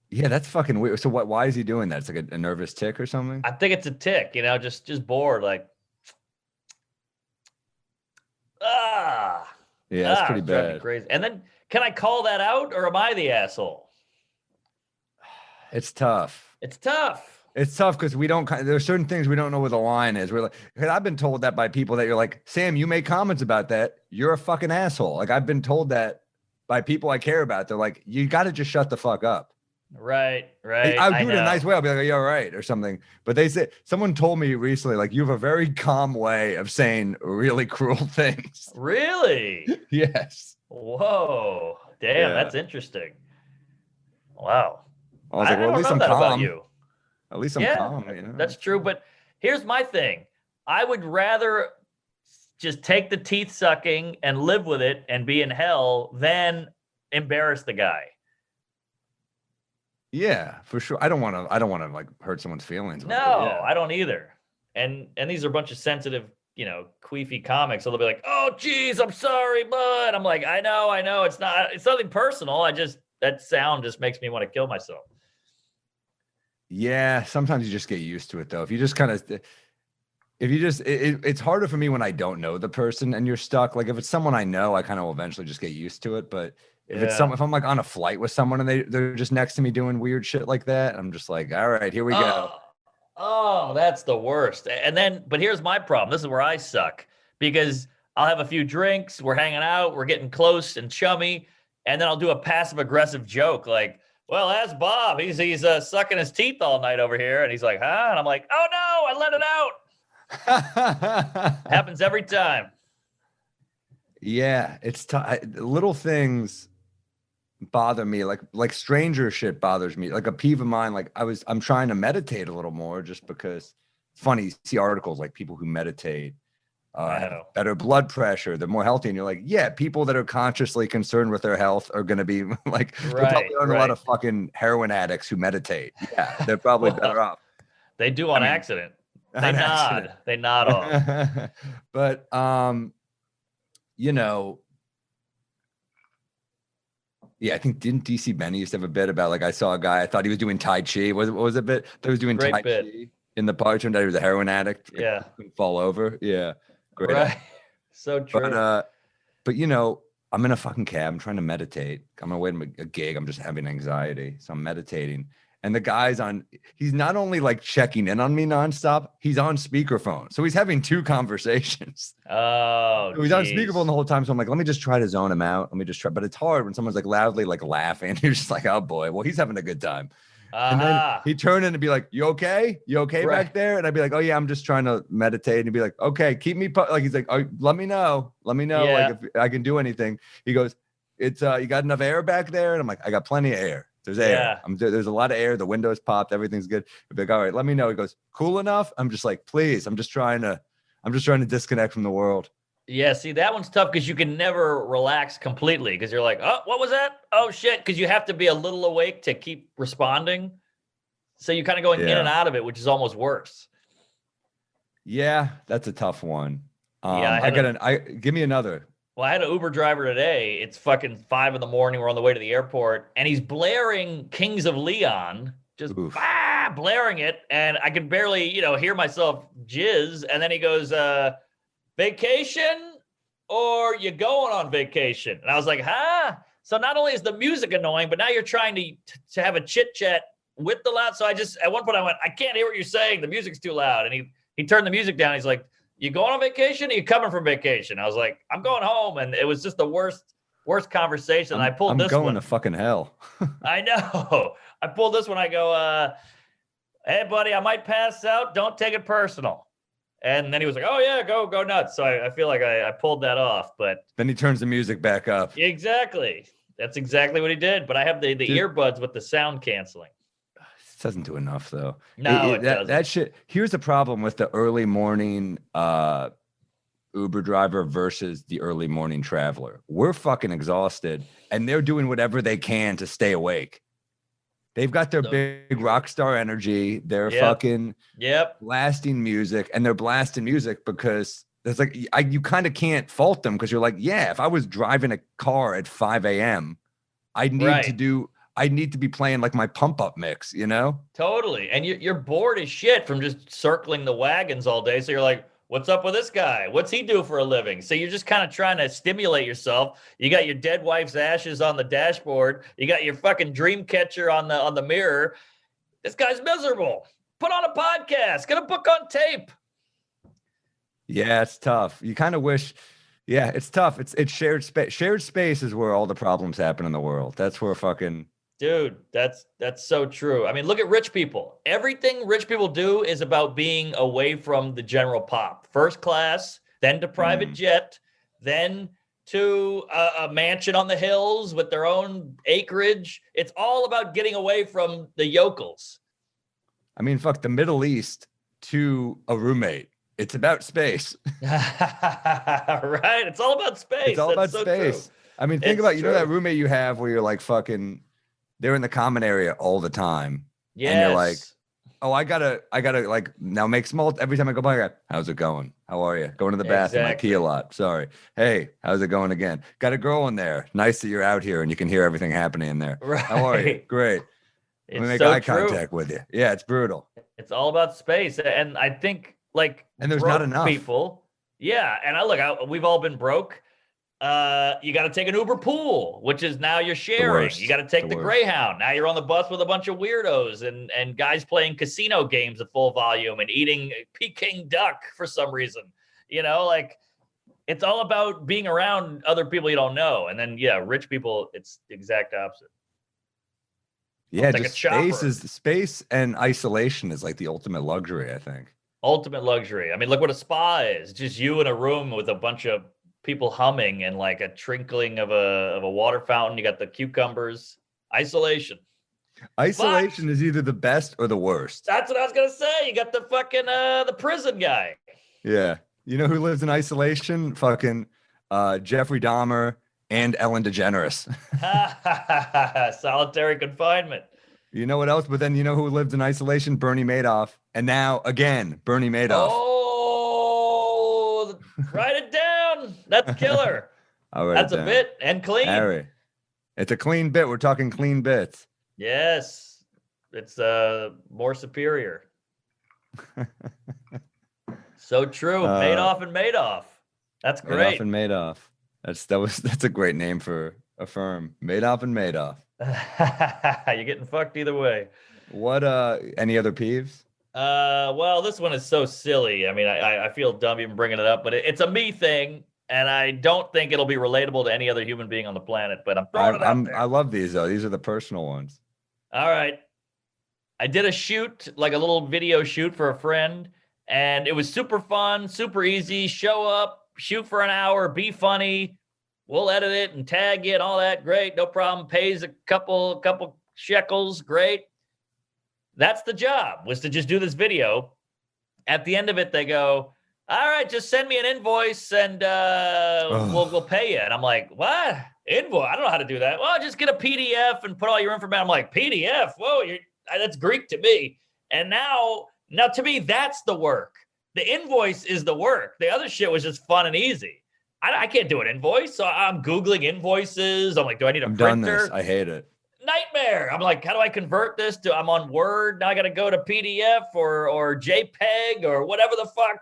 Yeah, that's fucking weird. So why is he doing that? It's like a nervous tick or something? I think it's a tick, you know, just bored, like Yeah, that's pretty bad. Crazy. And then can I call that out or am I the asshole? It's tough. It's tough because there's certain things we don't know where the line is. We're like, because I've been told that by people that you're like, Sam, you make comments about that. You're a fucking asshole. Like I've been told that by people I care about. They're like, you got to just shut the fuck up. Right. I'll do it in a nice way. I'll be like, "You're right," or something. But someone told me recently, like, you have a very calm way of saying really cruel things. Really? Yes. Whoa. Damn, that's interesting. Wow. I was like, well, at least I'm calm. About you. At least I'm calm. You know? That's true. But here's my thing. I would rather just take the teeth sucking and live with it and be in hell than embarrass the guy. Yeah, for sure. I don't want to like hurt someone's feelings. No, yeah. I don't either. And these are a bunch of sensitive, queefy comics. So they'll be like, "Oh, geez, I'm sorry, bud." I'm like, I know. It's nothing personal. That sound just makes me want to kill myself. Yeah, sometimes you just get used to it though. If you just kind of, it's harder for me when I don't know the person and you're stuck. Like if it's someone I know, I kind of will eventually just get used to it. But if I'm like on a flight with someone and they're just next to me doing weird shit like that, I'm just like, all right, here we go. Oh, that's the worst. But here's my problem. This is where I suck because I'll have a few drinks. We're hanging out. We're getting close and chummy. And then I'll do a passive aggressive joke like, "Well, ask Bob. He's sucking his teeth all night over here." And he's like, "Huh?" And I'm like, "Oh no, I let it out." Happens every time. Yeah, it's little things bother me, like stranger shit bothers me, like a peeve of mine. Like I'm trying to meditate a little more just because it's funny, you see articles like people who meditate have better blood pressure, they're more healthy, and you're like, yeah, people that are consciously concerned with their health are going to be like, there probably aren't a lot of fucking heroin addicts who meditate. Yeah, they're probably better off. They do on accident. They nod off. But yeah, I think didn't DC Benny used to have a bit about like, I saw a guy, I thought he was doing Tai Chi. What was it bit? That was doing Tai Chi in the park. Turned out he was a heroin addict. Yeah. Couldn't fall over. Yeah. Great. Right. So true. But I'm in a fucking cab. I'm trying to meditate. I'm gonna wait a gig. I'm just having anxiety. So I'm meditating. And the guy's he's not only like checking in on me nonstop, he's on speakerphone. So he's having two conversations. Oh, so he's on speakerphone the whole time. So I'm like, let me just try to zone him out. Let me just try. But it's hard when someone's like loudly like laughing. You're just like, oh boy, well, he's having a good time. And then he'd turn in and be like, you okay? You okay back there? And I'd be like, oh yeah, I'm just trying to meditate. And he'd be like, okay, keep me like, he's like, oh, let me know. Like if I can do anything. He goes, it's you got enough air back there? And I'm like, I got plenty of air. There's air. There's a lot of air. The window's popped. Everything's good. I'd be like, all right, let me know. He goes, cool enough? I'm just like, please. I'm just trying to disconnect from the world. Yeah, see, that one's tough because you can never relax completely because you're like, oh, what was that? Oh, shit. Because you have to be a little awake to keep responding. So you're kind of going in and out of it, which is almost worse. Yeah, that's a tough one. Give me another. Well, I had an Uber driver today. It's fucking 5 a.m. We're on the way to the airport, and he's blaring Kings of Leon, just blaring it, and I can barely, hear myself jizz. And then he goes, "Vacation or you going on vacation?" And I was like, "Huh?" So not only is the music annoying, but now you're trying to have a chit chat with the loud. So at one point I went, "I can't hear what you're saying. The music's too loud." And he turned the music down. He's like, "You going on vacation or you coming from vacation?" I was like, "I'm going home." And it was just the worst conversation. I pulled this one. I'm going to fucking hell. I know. I pulled this one. I go, "Hey buddy, I might pass out. Don't take it personal." And then he was like, "Oh yeah, go nuts." So I feel like I pulled that off, but then he turns the music back up. Exactly. That's exactly what he did. But I have the earbuds with the sound canceling. It doesn't do enough though. No, it doesn't. That shit. Here's the problem with the early morning Uber driver versus the early morning traveler. We're fucking exhausted, and they're doing whatever they can to stay awake. They've got their big rock star energy. They're fucking blasting music, and they're blasting music because there's like you kind of can't fault them because you're like, yeah, if I was driving a car at 5 a.m., I need to be playing like my pump up mix, Totally. And you're bored as shit from just circling the wagons all day. So you're like, what's up with this guy? What's he do for a living? So you're just kind of trying to stimulate yourself. You got your dead wife's ashes on the dashboard. You got your fucking dream catcher on the mirror. This guy's miserable. Put on a podcast. Get a book on tape. Yeah, it's tough. You kind of wish. Yeah, it's tough. It's shared space. Shared space is where all the problems happen in the world. That's where fucking. Dude, that's so true. I mean, look at rich people. Everything rich people do is about being away from the general pop. First class, then to private jet, then to a mansion on the hills with their own acreage. It's all about getting away from the yokels. I mean, fuck the Middle East to a roommate It's about space. Right? It's all about space. It's all That's about so space. true. I mean, think It's about, you know, that true. roommate you have where you're like fucking, they're in the common area all the time. And you're like, Yes. oh, I gotta like now make small. Every time I go by, I go, how's it going? How are you? Going to the bathroom. I pee a Exactly. lot. Sorry. Hey, how's it going again? Got a girl in there. Nice that you're out here and you can hear everything happening in there. How are you? Right. Great. Let me It's make so eye true. contact with you. Yeah, it's brutal. It's all about space. And I think like And there's not broke enough. people. Yeah. And we've all been broke. You got to take an Uber pool, which is now you're sharing. You worst. got to take The the worst. Greyhound. Now you're on the bus with a bunch of weirdos and guys playing casino games at full volume and eating Peking duck for some reason. You know, like it's all about being around other people you don't know. And then, yeah, rich people, it's the exact opposite. Yeah, Take a just chopper. space and isolation is like the ultimate luxury, I think. Ultimate luxury. I mean, look what a spa is. Just you in a room with a bunch of people humming and like a trickling of a water fountain. You got the cucumbers. Isolation. Isolation But is either the best or the worst. that's what I was gonna say. You got the fucking the prison guy. Yeah. You know who lives in isolation? Fucking Jeffrey Dahmer and Ellen DeGeneres. Solitary confinement. You know what else? But then you know who lived in isolation? Bernie Madoff. And now again, Bernie Madoff. Oh, write it down. That's killer. All right. That's a bit and clean. Harry. It's a clean bit. We're talking clean bits. Yes. It's more superior. So true. Madoff and Madoff. That's great. Madoff and Madoff. That's a great name for a firm. Madoff and Madoff. You're getting fucked either way. What any other peeves? Well, this one is so silly. I mean, I feel dumb even bringing it up, but it's a me thing, and I don't think it'll be relatable to any other human being on the planet. But I'm throwing it out there. I love these though. These are the personal ones. All right. I did a shoot, like a little video shoot for a friend, and it was super fun, super easy. Show up, shoot for an hour, be funny. We'll edit it and tag you and all that. Great, no problem. Pays a couple shekels. Great. That's the job, was to just do this video. At the end of it, they go, all right, just send me an invoice and we'll pay you. And I'm like, what? Invoice? I don't know how to do that. Well, just get a PDF and put all your information. I'm like, PDF? Whoa, that's Greek to me. And now to me, that's the work. The invoice is the work. The other shit was just fun and easy. I can't do an invoice. So I'm Googling invoices. I'm like, do I need a printer? Done this. I hate it. Nightmare. I'm like, how do I convert this to, I'm on Word. Now I got to go to PDF or JPEG or whatever the fuck.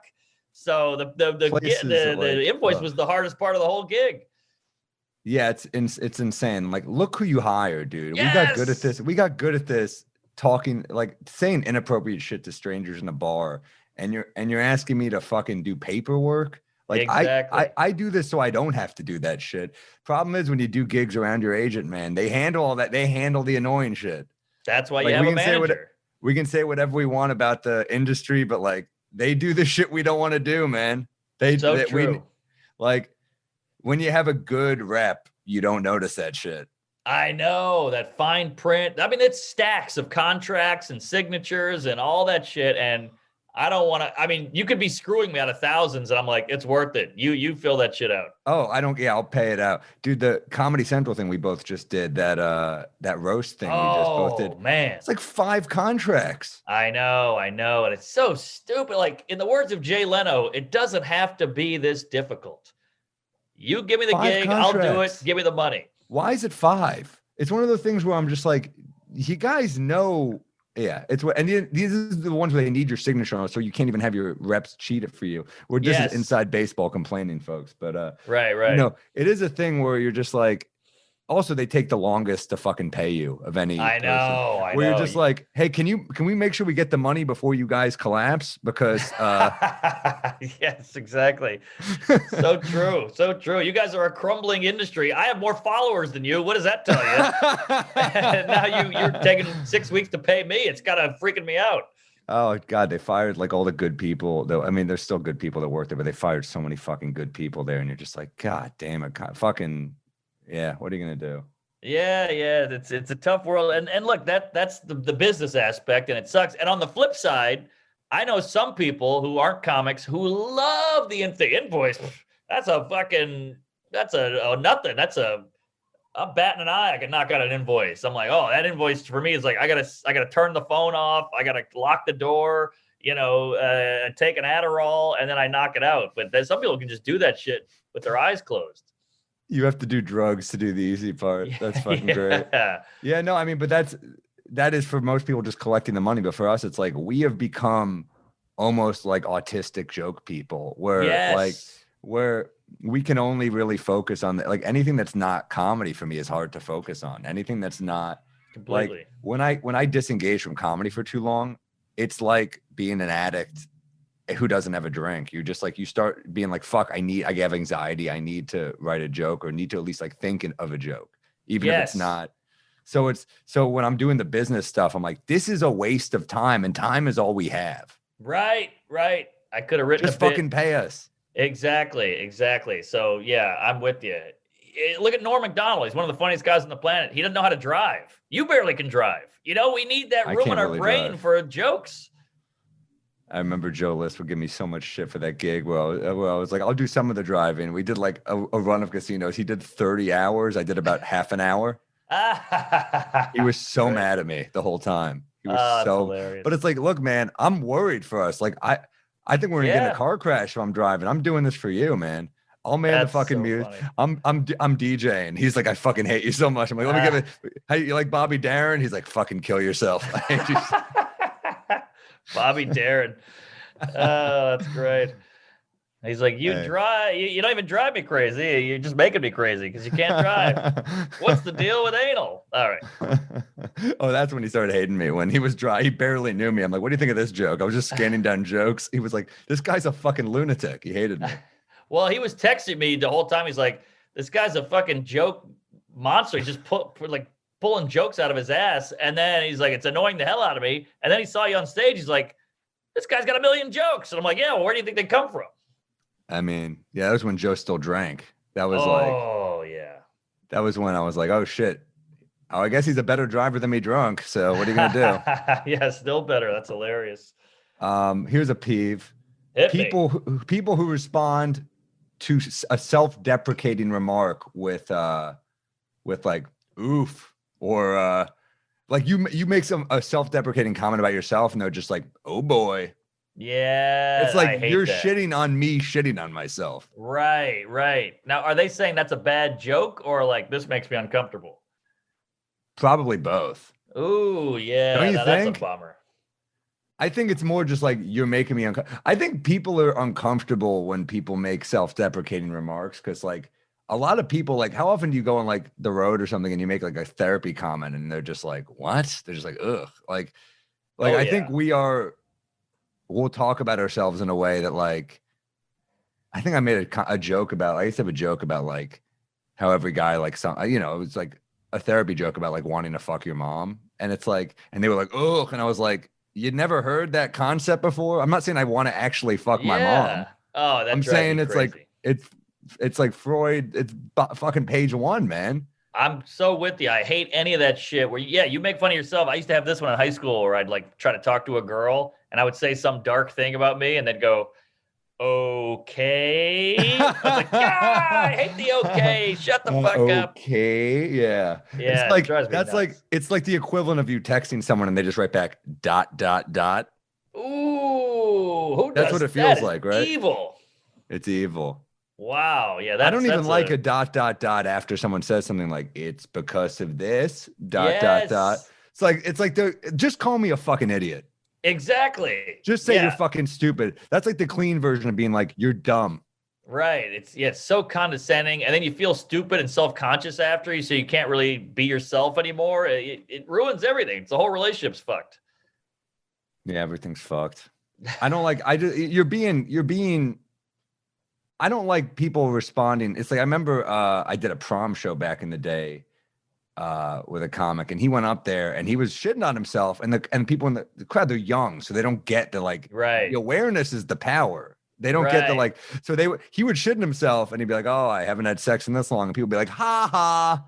So the invoice was the hardest part of the whole gig. Yeah, it's insane. Like, look who you hired, dude. Yes! We got good at this. We got good at this, talking, like saying inappropriate shit to strangers in a bar, and you're asking me to fucking do paperwork. Like, exactly. I do this so I don't have to do that shit. Problem is, when you do gigs around your agent, man, they handle all that. They handle the annoying shit. That's why like, you have a manager. We can say whatever we want about the industry, but like, they do the shit we don't want to do, man. True. Like, when you have a good rep, you don't notice that shit. I know, that fine print. I mean, it's stacks of contracts and signatures and all that shit. And I don't want to, I mean, you could be screwing me out of thousands and I'm like, it's worth it. You fill that shit out. Oh, I'll pay it out. Dude, the Comedy Central thing we both just did, that roast thing we just both did. Oh, man. It's like 5 contracts. I know. And it's so stupid. Like, in the words of Jay Leno, it doesn't have to be this difficult. You give me the 5 gig, contracts. I'll do it. Give me the money. Why is it 5? It's one of those things where I'm just like, you guys know. Yeah, it's what, and these are the ones where they need your signature on, so you can't even have your reps cheat it for you. We're just inside baseball complaining, folks. But right. You know, it is a thing where you're just like, also they take the longest to fucking pay you of any. I know. Where you're just like, hey, can we make sure we get the money before you guys collapse? Because yes, exactly. So true. So true. You guys are a crumbling industry. I have more followers than you. What does that tell you? And now you're taking 6 weeks to pay me. It's kind of freaking me out. Oh God, they fired like all the good people. Though I mean, there's still good people that work there, but they fired so many fucking good people there, and you're just like, God damn it, fucking yeah. What are you gonna do? Yeah. It's a tough world, and look, that's the business aspect, and it sucks. And on the flip side, I know some people who aren't comics who love the invoice. That's a fucking, that's a nothing. I'm batting an eye. I can knock out an invoice. I'm like, oh, that invoice for me is like, I gotta turn the phone off. I gotta lock the door, take an Adderall, and then I knock it out. But there's some people can just do that shit with their eyes closed. You have to do drugs to do the easy part. That's fucking great. Yeah, no, I mean, but that is for most people just collecting the money. But for us, it's like we have become almost like autistic joke people where we can only really focus on like anything that's not comedy for me is hard to focus on. Anything that's not completely. Like when I disengage from comedy for too long, it's like being an addict who doesn't have a drink. You're just like, you start being like, fuck, I have anxiety. I need to write a joke or need to at least like think of a joke, even if it's not. So when I'm doing the business stuff, I'm like, this is a waste of time, and time is all we have. Right. I could have written just fucking pay us. Exactly. So yeah, I'm with you. Look at Norm Macdonald. He's one of the funniest guys on the planet. He doesn't know how to drive. You barely can drive. We need that room in our brain for jokes. I remember Joe List would give me so much shit for that gig where I was like, I'll do some of the driving. We did like a run of casinos. He did 30 hours. I did about half an hour. He was so mad at me the whole time. He was so hilarious. But it's like, look, man, I'm worried for us. Like I think we're gonna get in a car crash if I'm driving. I'm doing this for you, man. I'll man the fucking music. I'm DJing. He's like, I fucking hate you so much. I'm like, let me give it. Hey, you like Bobby Darin? He's like, fucking kill yourself. I hate you. Bobby Darin. Oh, that's great. He's like, you don't even drive me crazy. You're just making me crazy because you can't drive. What's the deal with anal? All right. Oh, that's when he started hating me. When he was dry, he barely knew me. I'm like, what do you think of this joke? I was just scanning down jokes. He was like, this guy's a fucking lunatic. He hated me. Well, he was texting me the whole time. He's like, this guy's a fucking joke monster. He's just pulling jokes out of his ass. And then he's like, it's annoying the hell out of me. And then he saw you on stage. He's like, this guy's got a million jokes. And I'm like, yeah, well, where do you think they come from? I mean, yeah, that was when Joe still drank. That was that was when I was like, oh shit. Oh, I guess he's a better driver than me drunk. So what are you gonna do? Yeah, still better. That's hilarious. Here's a peeve. People who respond to a self-deprecating remark with like oof, or like you make a self-deprecating comment about yourself and they're just like, oh boy. Yeah, it's like you're shitting on me, shitting on myself. Right. Now, are they saying that's a bad joke or like this makes me uncomfortable? Probably both. Ooh, yeah. Don't you think? That's a bummer. I think it's more just like you're making me uncomfortable. I think people are uncomfortable when people make self-deprecating remarks because like a lot of people, like how often do you go on like the road or something and you make like a therapy comment and they're just like, what? They're just like, ugh. Like I think we'll talk about ourselves in a way that like, I think I made a joke about, I used to have a joke about like how every guy, like it was like a therapy joke about like wanting to fuck your mom. And it's like, and they were like, ugh. And I was like, you'd never heard that concept before? I'm not saying I want to actually fuck my mom. Oh, that's I'm saying it's crazy. Like, it's like Freud, it's fucking page one, man. I'm so with you. I hate any of that shit where, you make fun of yourself. I used to have this one in high school where I'd like try to talk to a girl and I would say some dark thing about me and then go, okay. I was like, I hate the okay. Shut the fuck up. Okay. Yeah. Yeah. It's like, that's nuts. Like, it's like the equivalent of you texting someone and they just write back ... Ooh. Who that's what it feels like, right? Evil. It's evil. Wow. Yeah. I don't even like a ... after someone says something like, it's because of this ... It's like just call me a fucking idiot. Exactly. Just say you're fucking stupid. That's like the clean version of being like, you're dumb. Right. It's so condescending. And then you feel stupid and self-conscious after you, so you can't really be yourself anymore. It ruins everything. It's the whole relationship's fucked. Yeah, everything's fucked. I don't like, I don't like people responding. It's like, I remember I did a prom show back in the day with a comic, and he went up there and he was shitting on himself, and people in the crowd, they're young, so they don't get the like, right. The awareness is the power. They don't get the like, so he would shit in himself and he'd be like, oh, I haven't had sex in this long. And people would be like, ha ha.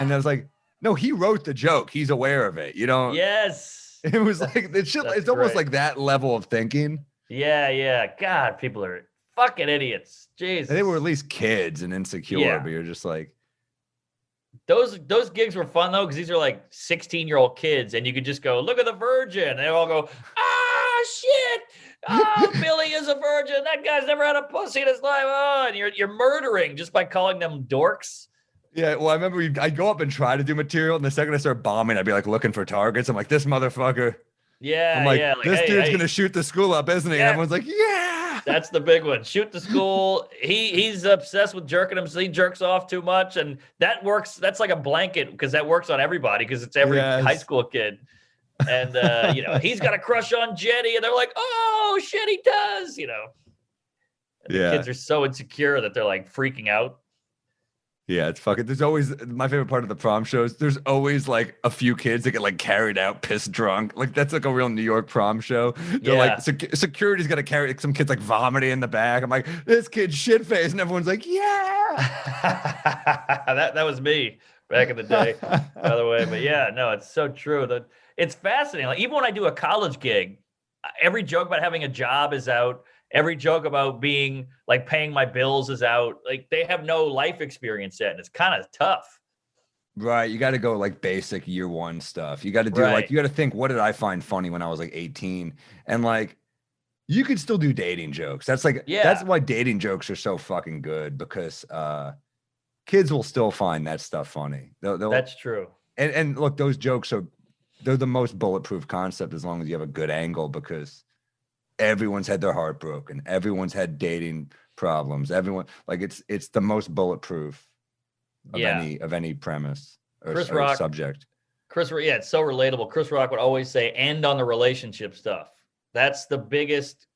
And I was like, no, he wrote the joke. He's aware of it. You know? Yes. It was like it's shit. That's It's almost great. like that level of thinking. Yeah. God, people are fucking idiots. Jesus. And they were at least kids and insecure, Yeah. but you're just like, Those gigs were fun though, because these are like 16-year-old kids, and you could just go, look at the virgin. And they all go, ah, shit. Oh, Billy is a virgin. That guy's never had a pussy in his life. Oh, and you're murdering just by calling them dorks. yeah. Well, I remember I'd go up and try to do material, and the second I start bombing, I'd be like looking for targets. I'm like, this motherfucker. Yeah, I'm like, yeah. this hey, dude's hey, gonna shoot the school up, isn't he? Yeah. And everyone's like, yeah. That's the big one. Shoot the school. He's obsessed with jerking him, so he jerks off too much, and that works. That's like a blanket because that works on everybody because it's every high school kid. And he's got a crush on Jenny, and they're like, "Oh shit, he does!" And the kids are so insecure that they're like freaking out. Yeah, it's fucking. There's always my favorite part of the prom shows. There's always like a few kids that get like carried out, pissed drunk. Like that's like a real New York prom show. They're like security's got to carry like, some kids like vomiting in the back. I'm like, this kid's shit faced, and everyone's like, yeah. that was me back in the day, by the way. But yeah, no, it's so true. That it's fascinating. Like even when I do a college gig, every joke about having a job is out. Every joke about being like paying my bills is out. Like they have no life experience yet, and it's kind of tough. Right. You got to go like basic year one stuff. You got to do like, you got to think, what did I find funny when I was like 18? And like, you could still do dating jokes. That's like, that's why dating jokes are so fucking good because kids will still find that stuff funny. That's true. And look, those jokes they're the most bulletproof concept as long as you have a good angle because everyone's had their heart broken. Everyone's had dating problems. Everyone like it's the most bulletproof of any premise or subject. It's so relatable. Chris Rock would always say, end on the relationship stuff. That's the biggest,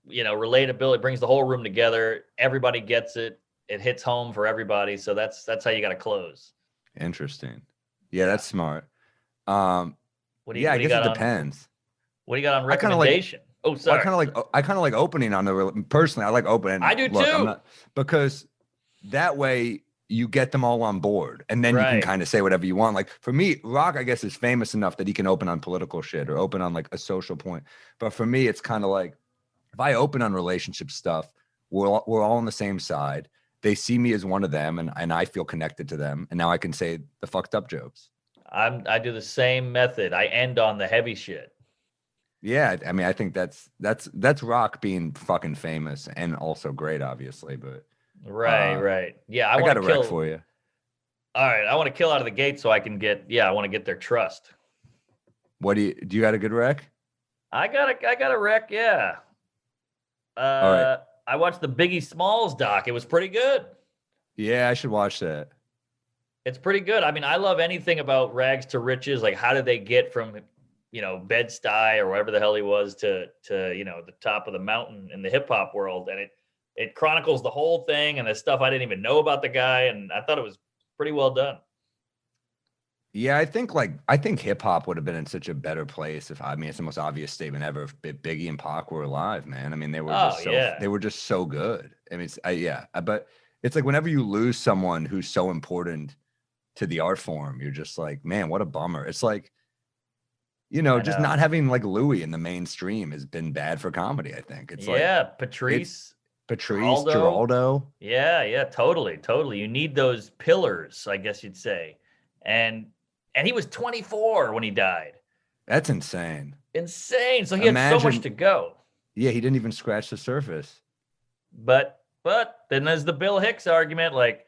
relatability. It brings the whole room together. Everybody gets it. It hits home for everybody. So that's how you got to close. Interesting. Yeah, that's smart. I guess it depends. What do you got on recommendation? Oh, sorry. I kind of like opening on the personally. I like opening. I do too. Because that way you get them all on board, and then you can kind of say whatever you want. Like for me, Rock, I guess, is famous enough that he can open on political shit or open on like a social point. But for me, it's kind of like if I open on relationship stuff, we're all on the same side. They see me as one of them, and I feel connected to them. And now I can say the fucked up jokes. I do the same method. I end on the heavy shit. Yeah, I mean, I think that's Rock being fucking famous and also great, obviously. But right. Yeah, I got a rec for you. All right, I want to kill out of the gate so I can get. Yeah, I want to get their trust. What do you got a good rec? I got a rec. Yeah. All right. I watched the Biggie Smalls doc. It was pretty good. Yeah, I should watch that. It's pretty good. I mean, I love anything about rags to riches. Like, how did they get from, Bed-Stuy or wherever the hell he was to the top of the mountain in the hip hop world. And it chronicles the whole thing and the stuff I didn't even know about the guy. And I thought it was pretty well done. Yeah, I think hip hop would have been in such a better place it's the most obvious statement ever if Biggie and Pac were alive, man. I mean, they were just so good. I mean, but it's like whenever you lose someone who's so important to the art form, you're just like, man, what a bummer. It's like, just not having like Louis in the mainstream has been bad for comedy. I think it's Patrice, Geraldo. Yeah, totally. You need those pillars, I guess you'd say. And he was 24 when he died. That's insane. So he had so much to go. Yeah, he didn't even scratch the surface. But then there's the Bill Hicks argument, like,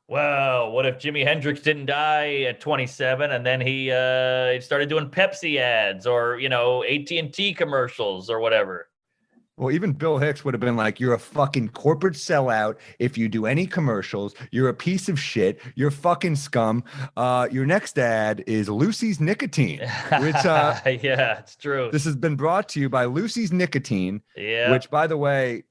well, what if Jimi Hendrix didn't die at 27 and then he started doing Pepsi ads or, AT&T commercials or whatever? Well, even Bill Hicks would have been like, you're a fucking corporate sellout. If you do any commercials, you're a piece of shit. You're fucking scum. Your next ad is Lucy's Nicotine, which, yeah, it's true. This has been brought to you by Lucy's Nicotine, which, by the way,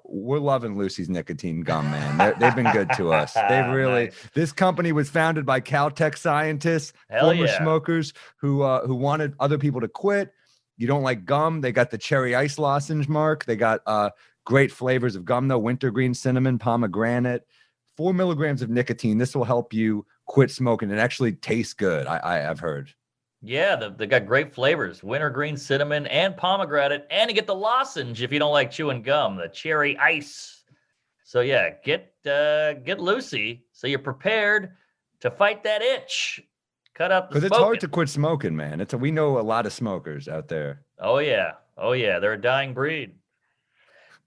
we're loving Lucy's Nicotine gum, man. They've been good to us. They've really, this company was founded by Caltech scientists, former smokers who wanted other people to quit. You don't like gum? They got the cherry ice lozenge mark. They got great flavors of gum, though. Wintergreen, cinnamon, pomegranate. 4 milligrams of nicotine. This will help you quit smoking. It actually tastes good. I've heard. Yeah, they got great flavors: wintergreen, cinnamon, and pomegranate. And you get the lozenge if you don't like chewing gum, the cherry ice. So yeah, get Lucy so you're prepared to fight that itch. Cut out the Because it's hard smoking. to quit smoking, man. We know a lot of smokers out there. Oh yeah, they're a dying breed.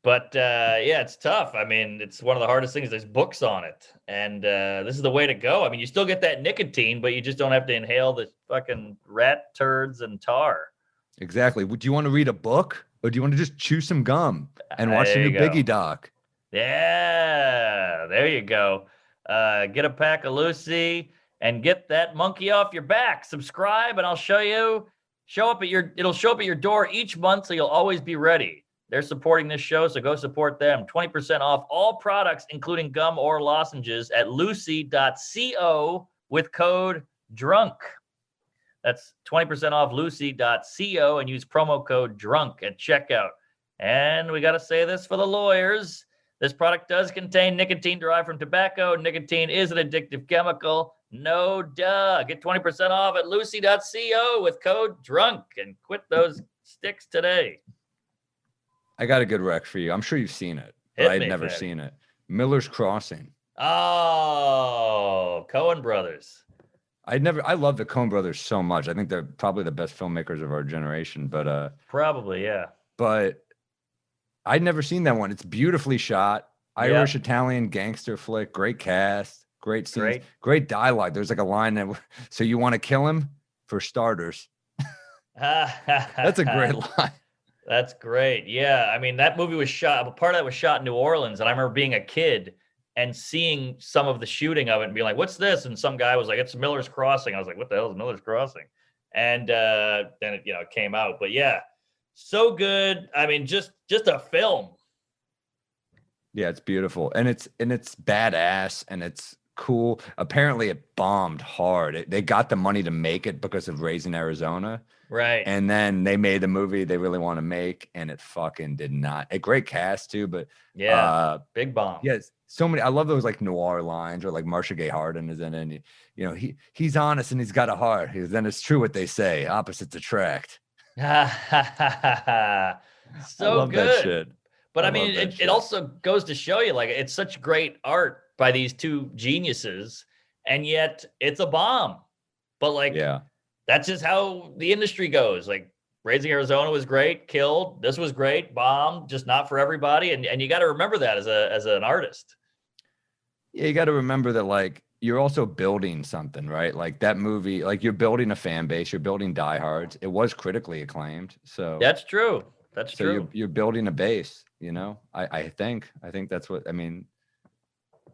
But yeah, it's tough. I mean, it's one of the hardest things. There's books on it, and this is the way to go. I mean, you still get that nicotine, but you just don't have to inhale the fucking rat turds and tar. Exactly. Would you want to read a book, or do you want to just chew some gum and watch the There new you go. Biggie doc? Yeah, there you go. Get a pack of Lucy and get that monkey off your back. Subscribe, and I'll show you. It'll show up at your door each month, so you'll always be ready. They're supporting this show, so go support them. 20% off all products, including gum or lozenges, at lucy.co with code DRUNK. That's 20% off lucy.co and use promo code DRUNK at checkout. And we got to say this for the lawyers. This product does contain nicotine derived from tobacco. Nicotine is an addictive chemical. No duh. Get 20% off at lucy.co with code DRUNK and quit those sticks today. I got a good rec for you. I'm sure you've seen it, but Hit I'd me, never Fed. seen it. Miller's Crossing. Oh, Coen brothers. I love the Coen brothers so much. I think they're probably the best filmmakers of our generation, but Probably, yeah. but I'd never seen that one. It's beautifully shot. Irish Italian gangster flick, great cast, great scenes, great dialogue. There's like a line that so you want to kill him for starters. That's a great line. That's great. Yeah. I mean, that movie was shot, part of that was shot in New Orleans. And I remember being a kid and seeing some of the shooting of it and being like, what's this? And some guy was like, it's Miller's Crossing. I was like, what the hell is Miller's Crossing? And then it, it came out. But yeah, so good. I mean, just a film. Yeah, it's beautiful. And it's badass and it's cool. Apparently it bombed hard. They got the money to make it because of Raising Arizona. Right. And then they made the movie they really want to make, and it fucking did not. A great cast too, but big bomb. Yes, so many. I love those like noir lines, or like Marcia Gay Harden is in it. And, he's honest and he's got a heart. Then it's true what they say: opposites attract. So I love good. that shit. But I mean, it also goes to show you, like, it's such great art by these two geniuses, and yet it's a bomb. But like, yeah. That's just how the industry goes. Like, Raising Arizona was great, killed. This was great, bombed, just not for everybody. And you got to remember that as an artist. Yeah, you got to remember that, like, you're also building something, right? Like that movie, like you're building a fan base, you're building diehards. It was critically acclaimed, so that's true. That's true. So you're building a base. I think that's what I mean.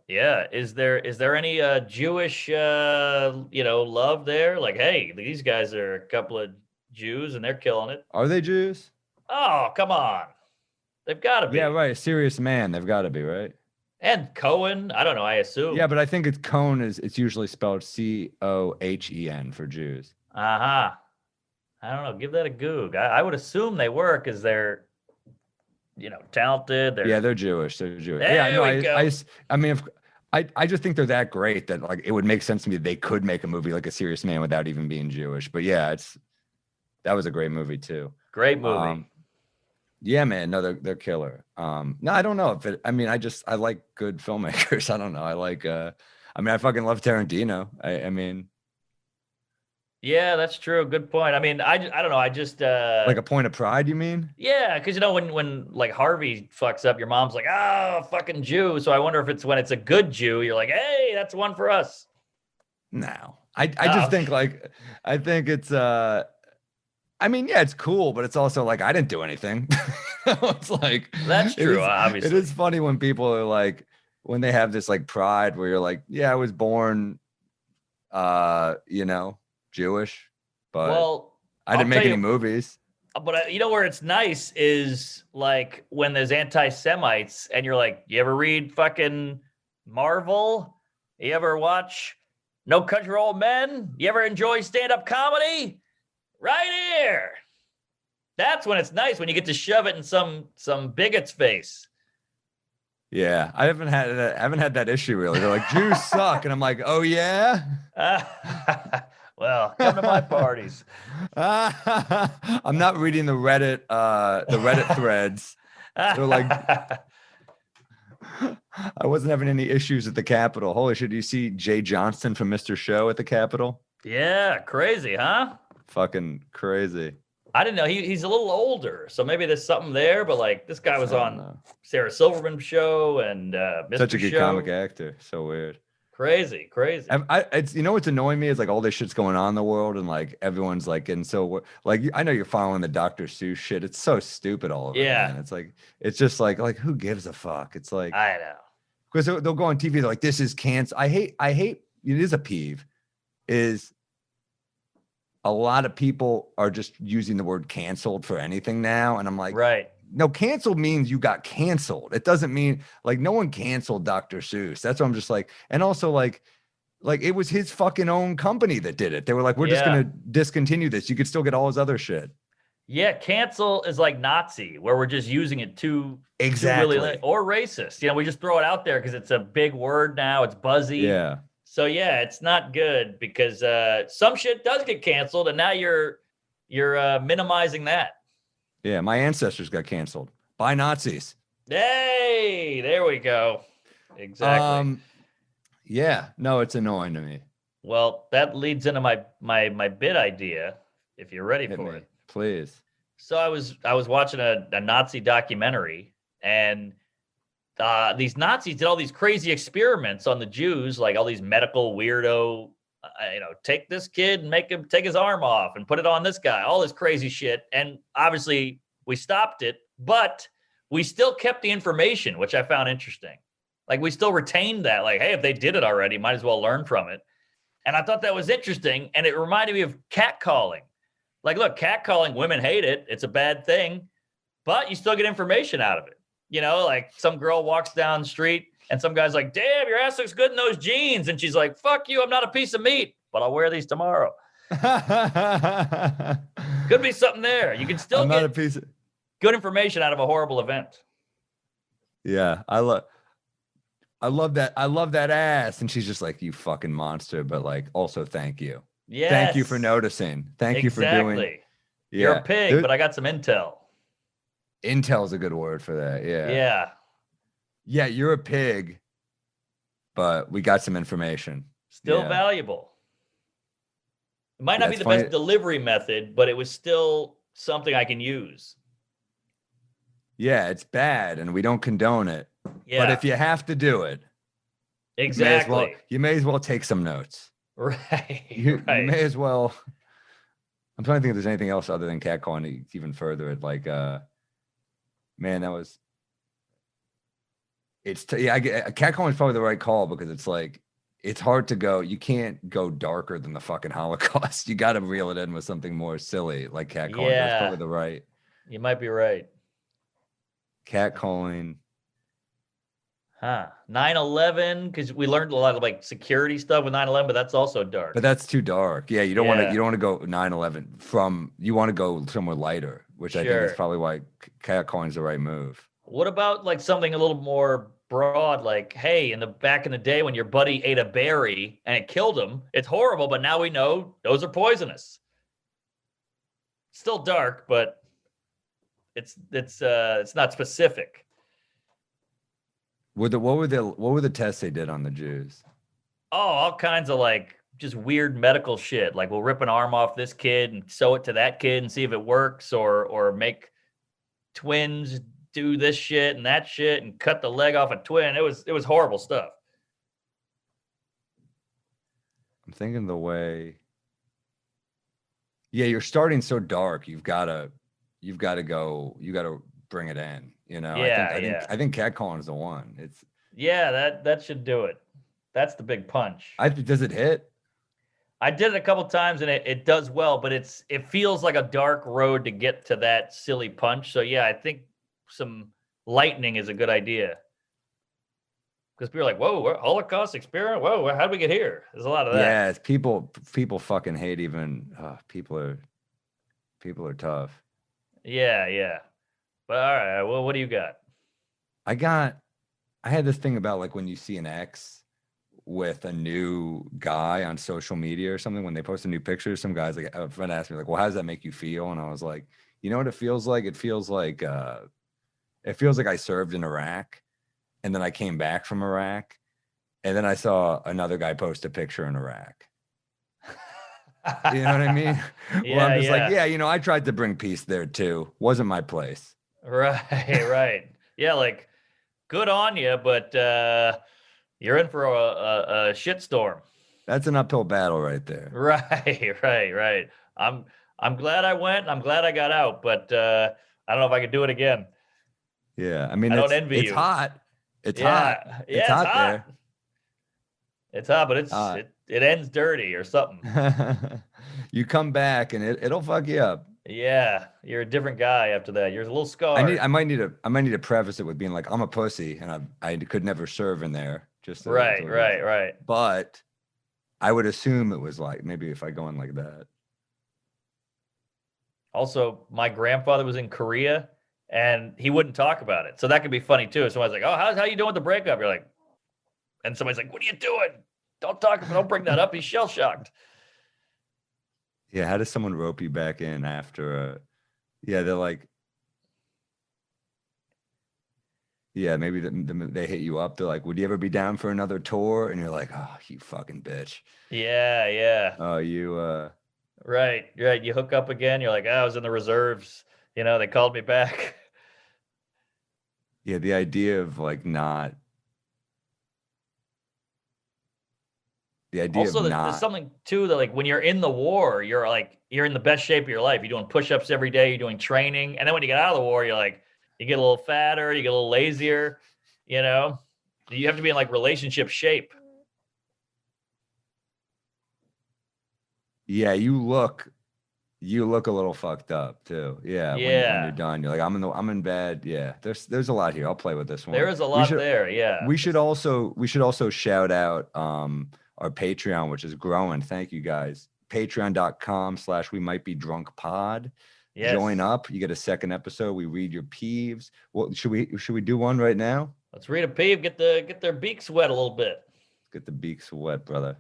Yeah. Is there any Jewish love there? Like, hey, these guys are a couple of Jews and they're killing it. Are they Jews? Oh, come on. They've got to be. Yeah, right. A serious man. They've got to be, right? And Cohen, I don't know, I assume. Yeah, but I think it's usually spelled Cohen for Jews. Uh-huh. I don't know. Give that a goog. I would assume they were, because they're talented. They're Jewish. They're Jewish. There we go. I mean, I just think they're that great that, like, it would make sense to me that they could make a movie like A Serious Man without even being Jewish. But yeah, that was a great movie too. Great movie. Yeah, man. No, they're killer. No, I don't know if it. I mean, I like good filmmakers. I don't know. I like. I fucking love Tarantino. I mean. Yeah, that's true. Good point. I mean, I don't know. I just like A Point of Pride, you mean? Yeah, because when like Harvey fucks up, your mom's like, oh, fucking Jew. So I wonder if it's when it's a good Jew, you're like, hey, that's one for us. No, I just think, like, I think it's I mean, yeah, it's cool, but it's also like, I didn't do anything. It's like, that's true. Obviously, it is funny when people are like, when they have this like pride where you're like, yeah, I was born, Jewish, but I didn't make any movies. But where it's nice is like when there's anti-Semites and you're like, you ever read fucking Marvel? You ever watch No Country for Old Men? You ever enjoy stand-up comedy? Right here. That's when it's nice, when you get to shove it in some bigot's face. Yeah, I haven't had that issue really. They're like, Jews suck, and I'm like, oh yeah. Well, come come to my parties. I'm not reading the Reddit threads. They're like, I wasn't having any issues at the Capitol. Holy shit! Do you see Jay Johnston from Mr. Show at the Capitol? Yeah, crazy, huh? Fucking crazy. I didn't know he's a little older, so maybe there's something there. But like this guy was on Sarah Silverman's show and Mr. Such a good Show. comic actor. So weird. Crazy. It's what's annoying me is like all this shit's going on in the world and like everyone's like, and so like I know you're following the Dr. Seuss shit. It's so stupid, all of it. Yeah. Man. It's like it's just like who gives a fuck? It's like I know. Because they'll go on TV, they're like, this is cancer. I hate it is a peeve, is a lot of people are just using the word canceled for anything now. And I'm like, right. No, canceled means you got canceled. It doesn't mean like no one canceled Dr. Seuss. That's what I'm just like, and also like it was his fucking own company that did it. They were like, we're just gonna discontinue this. You could still get all his other shit. Yeah, cancel is like Nazi, where we're just using it too exactly really, or racist. You know, we just throw it out there because it's a big word now. It's buzzy. Yeah. So yeah, it's not good because some shit does get canceled, and now you're minimizing that. Yeah, my ancestors got canceled by Nazis. Hey, there we go. Exactly. Yeah, no, it's annoying to me. Well, that leads into my bit idea. If you're ready for it. Please. So I was watching a Nazi documentary, and these Nazis did all these crazy experiments on the Jews, like all these medical weirdo, take this kid and make him take his arm off and put it on this guy, all this crazy shit. And obviously we stopped it, but we still kept the information, which I found interesting. Like we still retained that, like, hey, if they did it already, might as well learn from it. And I thought that was interesting. And it reminded me of catcalling. Like, look, catcalling, women hate it. It's a bad thing, but you still get information out of it. You know, like some girl walks down the street and some guy's like, damn, your ass looks good in those jeans. And she's like, fuck you, I'm not a piece of meat, but I'll wear these tomorrow. Could be something there. You can still get good information out of a horrible event. Yeah, I love that. I love that ass. And she's just like, you fucking monster. But like, also thank you. Yes. Thank you for noticing. Thank you for doing. Yeah. You're a pig, but I got some intel. Intel is a good word for that. Yeah. Yeah. Yeah, you're a pig, but we got some information. Still valuable. It might not be the best delivery method, but it was still something I can use. Yeah, it's bad and we don't condone it. Yeah. But if you have to do it, exactly. You may as well take some notes. Right. You may as well. I'm trying to think if there's anything else other than catcalling even further. Like, man, that was. Catcalling is probably the right call because it's like it's hard to go. You can't go darker than the fucking Holocaust. You got to reel it in with something more silly, like catcalling. Yeah. That's probably the right. You might be right. Catcalling. 9/11, because we learned a lot of like security stuff with 9/11, but that's also dark. But that's too dark. Yeah, you don't want to go 9/11 you want to go somewhere lighter, which I think is probably why catcalling is the right move. What about like something a little more broad, like, hey, back in the day when your buddy ate a berry and it killed him, it's horrible, but now we know those are poisonous. Still dark, but it's not specific. What were the tests they did on the Jews? Oh, all kinds of like just weird medical shit. Like we'll rip an arm off this kid and sew it to that kid and see if it works, or make twins do this shit and that shit and cut the leg off a twin. It was horrible stuff. I'm thinking the way. Yeah, you're starting so dark. You've got to bring it in. You know, I think catcalling is the one. It's that should do it. That's the big punch. Does it hit? I did it a couple times and it does well, but it feels like a dark road to get to that silly punch. So yeah, I think some lightning is a good idea. Because people are like, whoa, we're Holocaust experiment. Whoa, how'd we get here? There's a lot of that. Yeah, it's people fucking hate even. People are tough. Yeah. But all right, well, what do you got? I had this thing about like when you see an X, with a new guy on social media or something, when they post a new picture, some guys, like a friend asked me like, well, how does that make you feel? And I was like, you know what it feels like? It feels like I served in Iraq and then I came back from Iraq and then I saw another guy post a picture in Iraq. You know what I mean? Well, I'm just like, yeah, I tried to bring peace there too. Wasn't my place. Right, right. Yeah, like good on you, but you're in for a shitstorm. That's an uphill battle right there. Right, right. I'm glad I went. I'm glad I got out, but I don't know if I could do it again. Yeah, I mean, I don't envy it's you. hot. It's Yeah, hot. yeah, It's hot there. It's hot, but it ends dirty or something. You come back and it'll fuck you up. Yeah, you're a different guy after that. You're a little scarred. I might need to preface it with being like, I'm a pussy and I could never serve in there. Just Right. But I would assume it was like, maybe if I go in like that. Also, my grandfather was in Korea and he wouldn't talk about it. So that could be funny too. Somebody's like, oh, how you doing with the breakup? You're like, and somebody's like, what are you doing? Don't bring that up. He's shell shocked. Yeah. How does someone rope you back in after they're like, yeah, maybe they hit you up. They're like, would you ever be down for another tour? And you're like, oh, you fucking bitch. Yeah. Oh, you, Right. You hook up again. You're like, I was in the reserves. They called me back. Yeah. The idea of like not. The idea Also, of there's something too that like when you're in the war, you're in the best shape of your life. You're doing push-ups every day. You're doing training. And then when you get out of the war, you're like, you get a little fatter. You get a little lazier. You have to be in like relationship shape. Yeah, you look a little fucked up too. Yeah, when you're done, you're like, I'm in bed. Yeah, there's a lot here. I'll play with this one. There is a lot there. Yeah. We should also shout out our Patreon, which is growing. Thank you guys. Patreon.com/we might be drunk pod. Yes. Join up. You get a second episode. We read your peeves. Well, should we do one right now? Let's read a peeve. Get their beaks wet a little bit. Get the beaks wet, brother.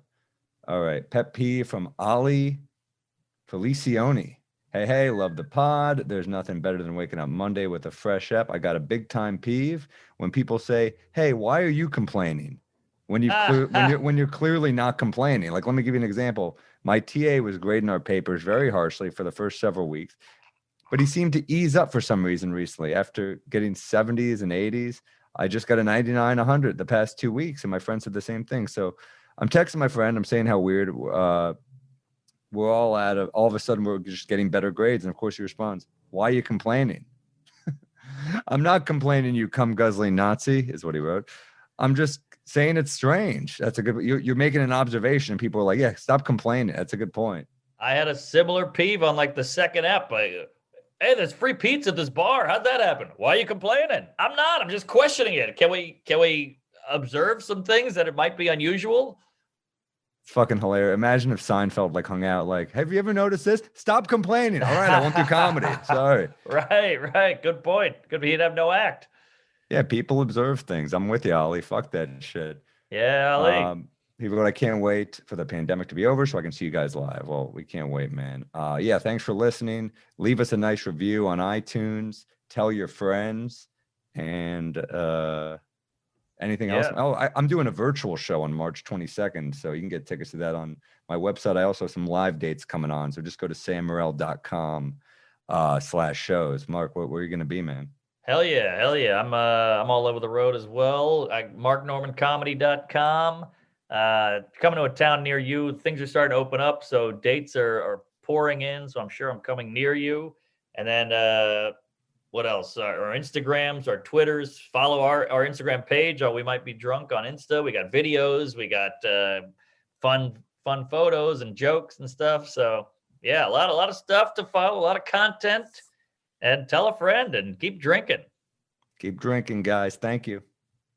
All right. Pet peeve from Ali Felicioni. Hey, love the pod. There's nothing better than waking up Monday with a fresh ep. I got a big time peeve when people say, hey, why are you complaining? When you're clearly not complaining. Like, let me give you an example. My TA was grading our papers very harshly for the first several weeks, but he seemed to ease up for some reason recently. After getting 70s and 80s, I just got a 99, 100 the past 2 weeks, and my friend said the same thing. So I'm texting my friend. I'm saying how weird we're all all of a sudden we're just getting better grades. And of course he responds, why are you complaining? I'm not complaining, you cum guzzling Nazi, is what he wrote. I'm just saying it's strange. That's a good, you're making an observation and people are like, yeah, stop complaining. That's a good point. I had a similar peeve on like the second ep. Hey, there's free pizza at this bar. How'd that happen? Why are you complaining? I'm not. I'm just questioning it. Can we observe some things that it might be unusual? It's fucking hilarious. Imagine if Seinfeld like hung out like, have you ever noticed this? Stop complaining. All right, I won't do comedy. Sorry. Right. Good point. Could be he'd have no act. Yeah, people observe things. I'm with you, Ali. Fuck that shit. Yeah, Ali. People go, I can't wait for the pandemic to be over so I can see you guys live. Well, we can't wait, man. Yeah, thanks for listening. Leave us a nice review on iTunes. Tell your friends. And anything else? Oh, I'm doing a virtual show on March 22nd, so you can get tickets to that on my website. I also have some live dates coming on, so just go to sammorril.com/shows. Mark, where are you going to be, man? Hell yeah. I'm all over the road as well. MarkNormanComedy.com. Coming to a town near you. Things are starting to open up, so dates are pouring in, so I'm sure I'm coming near you. And then what else? Our Instagrams, our Twitters. Follow our Instagram page. We might be drunk on Insta. We got videos. We got fun photos and jokes and stuff. So yeah, a lot of stuff to follow. A lot of content. And tell a friend and keep drinking. Keep drinking, guys. Thank you.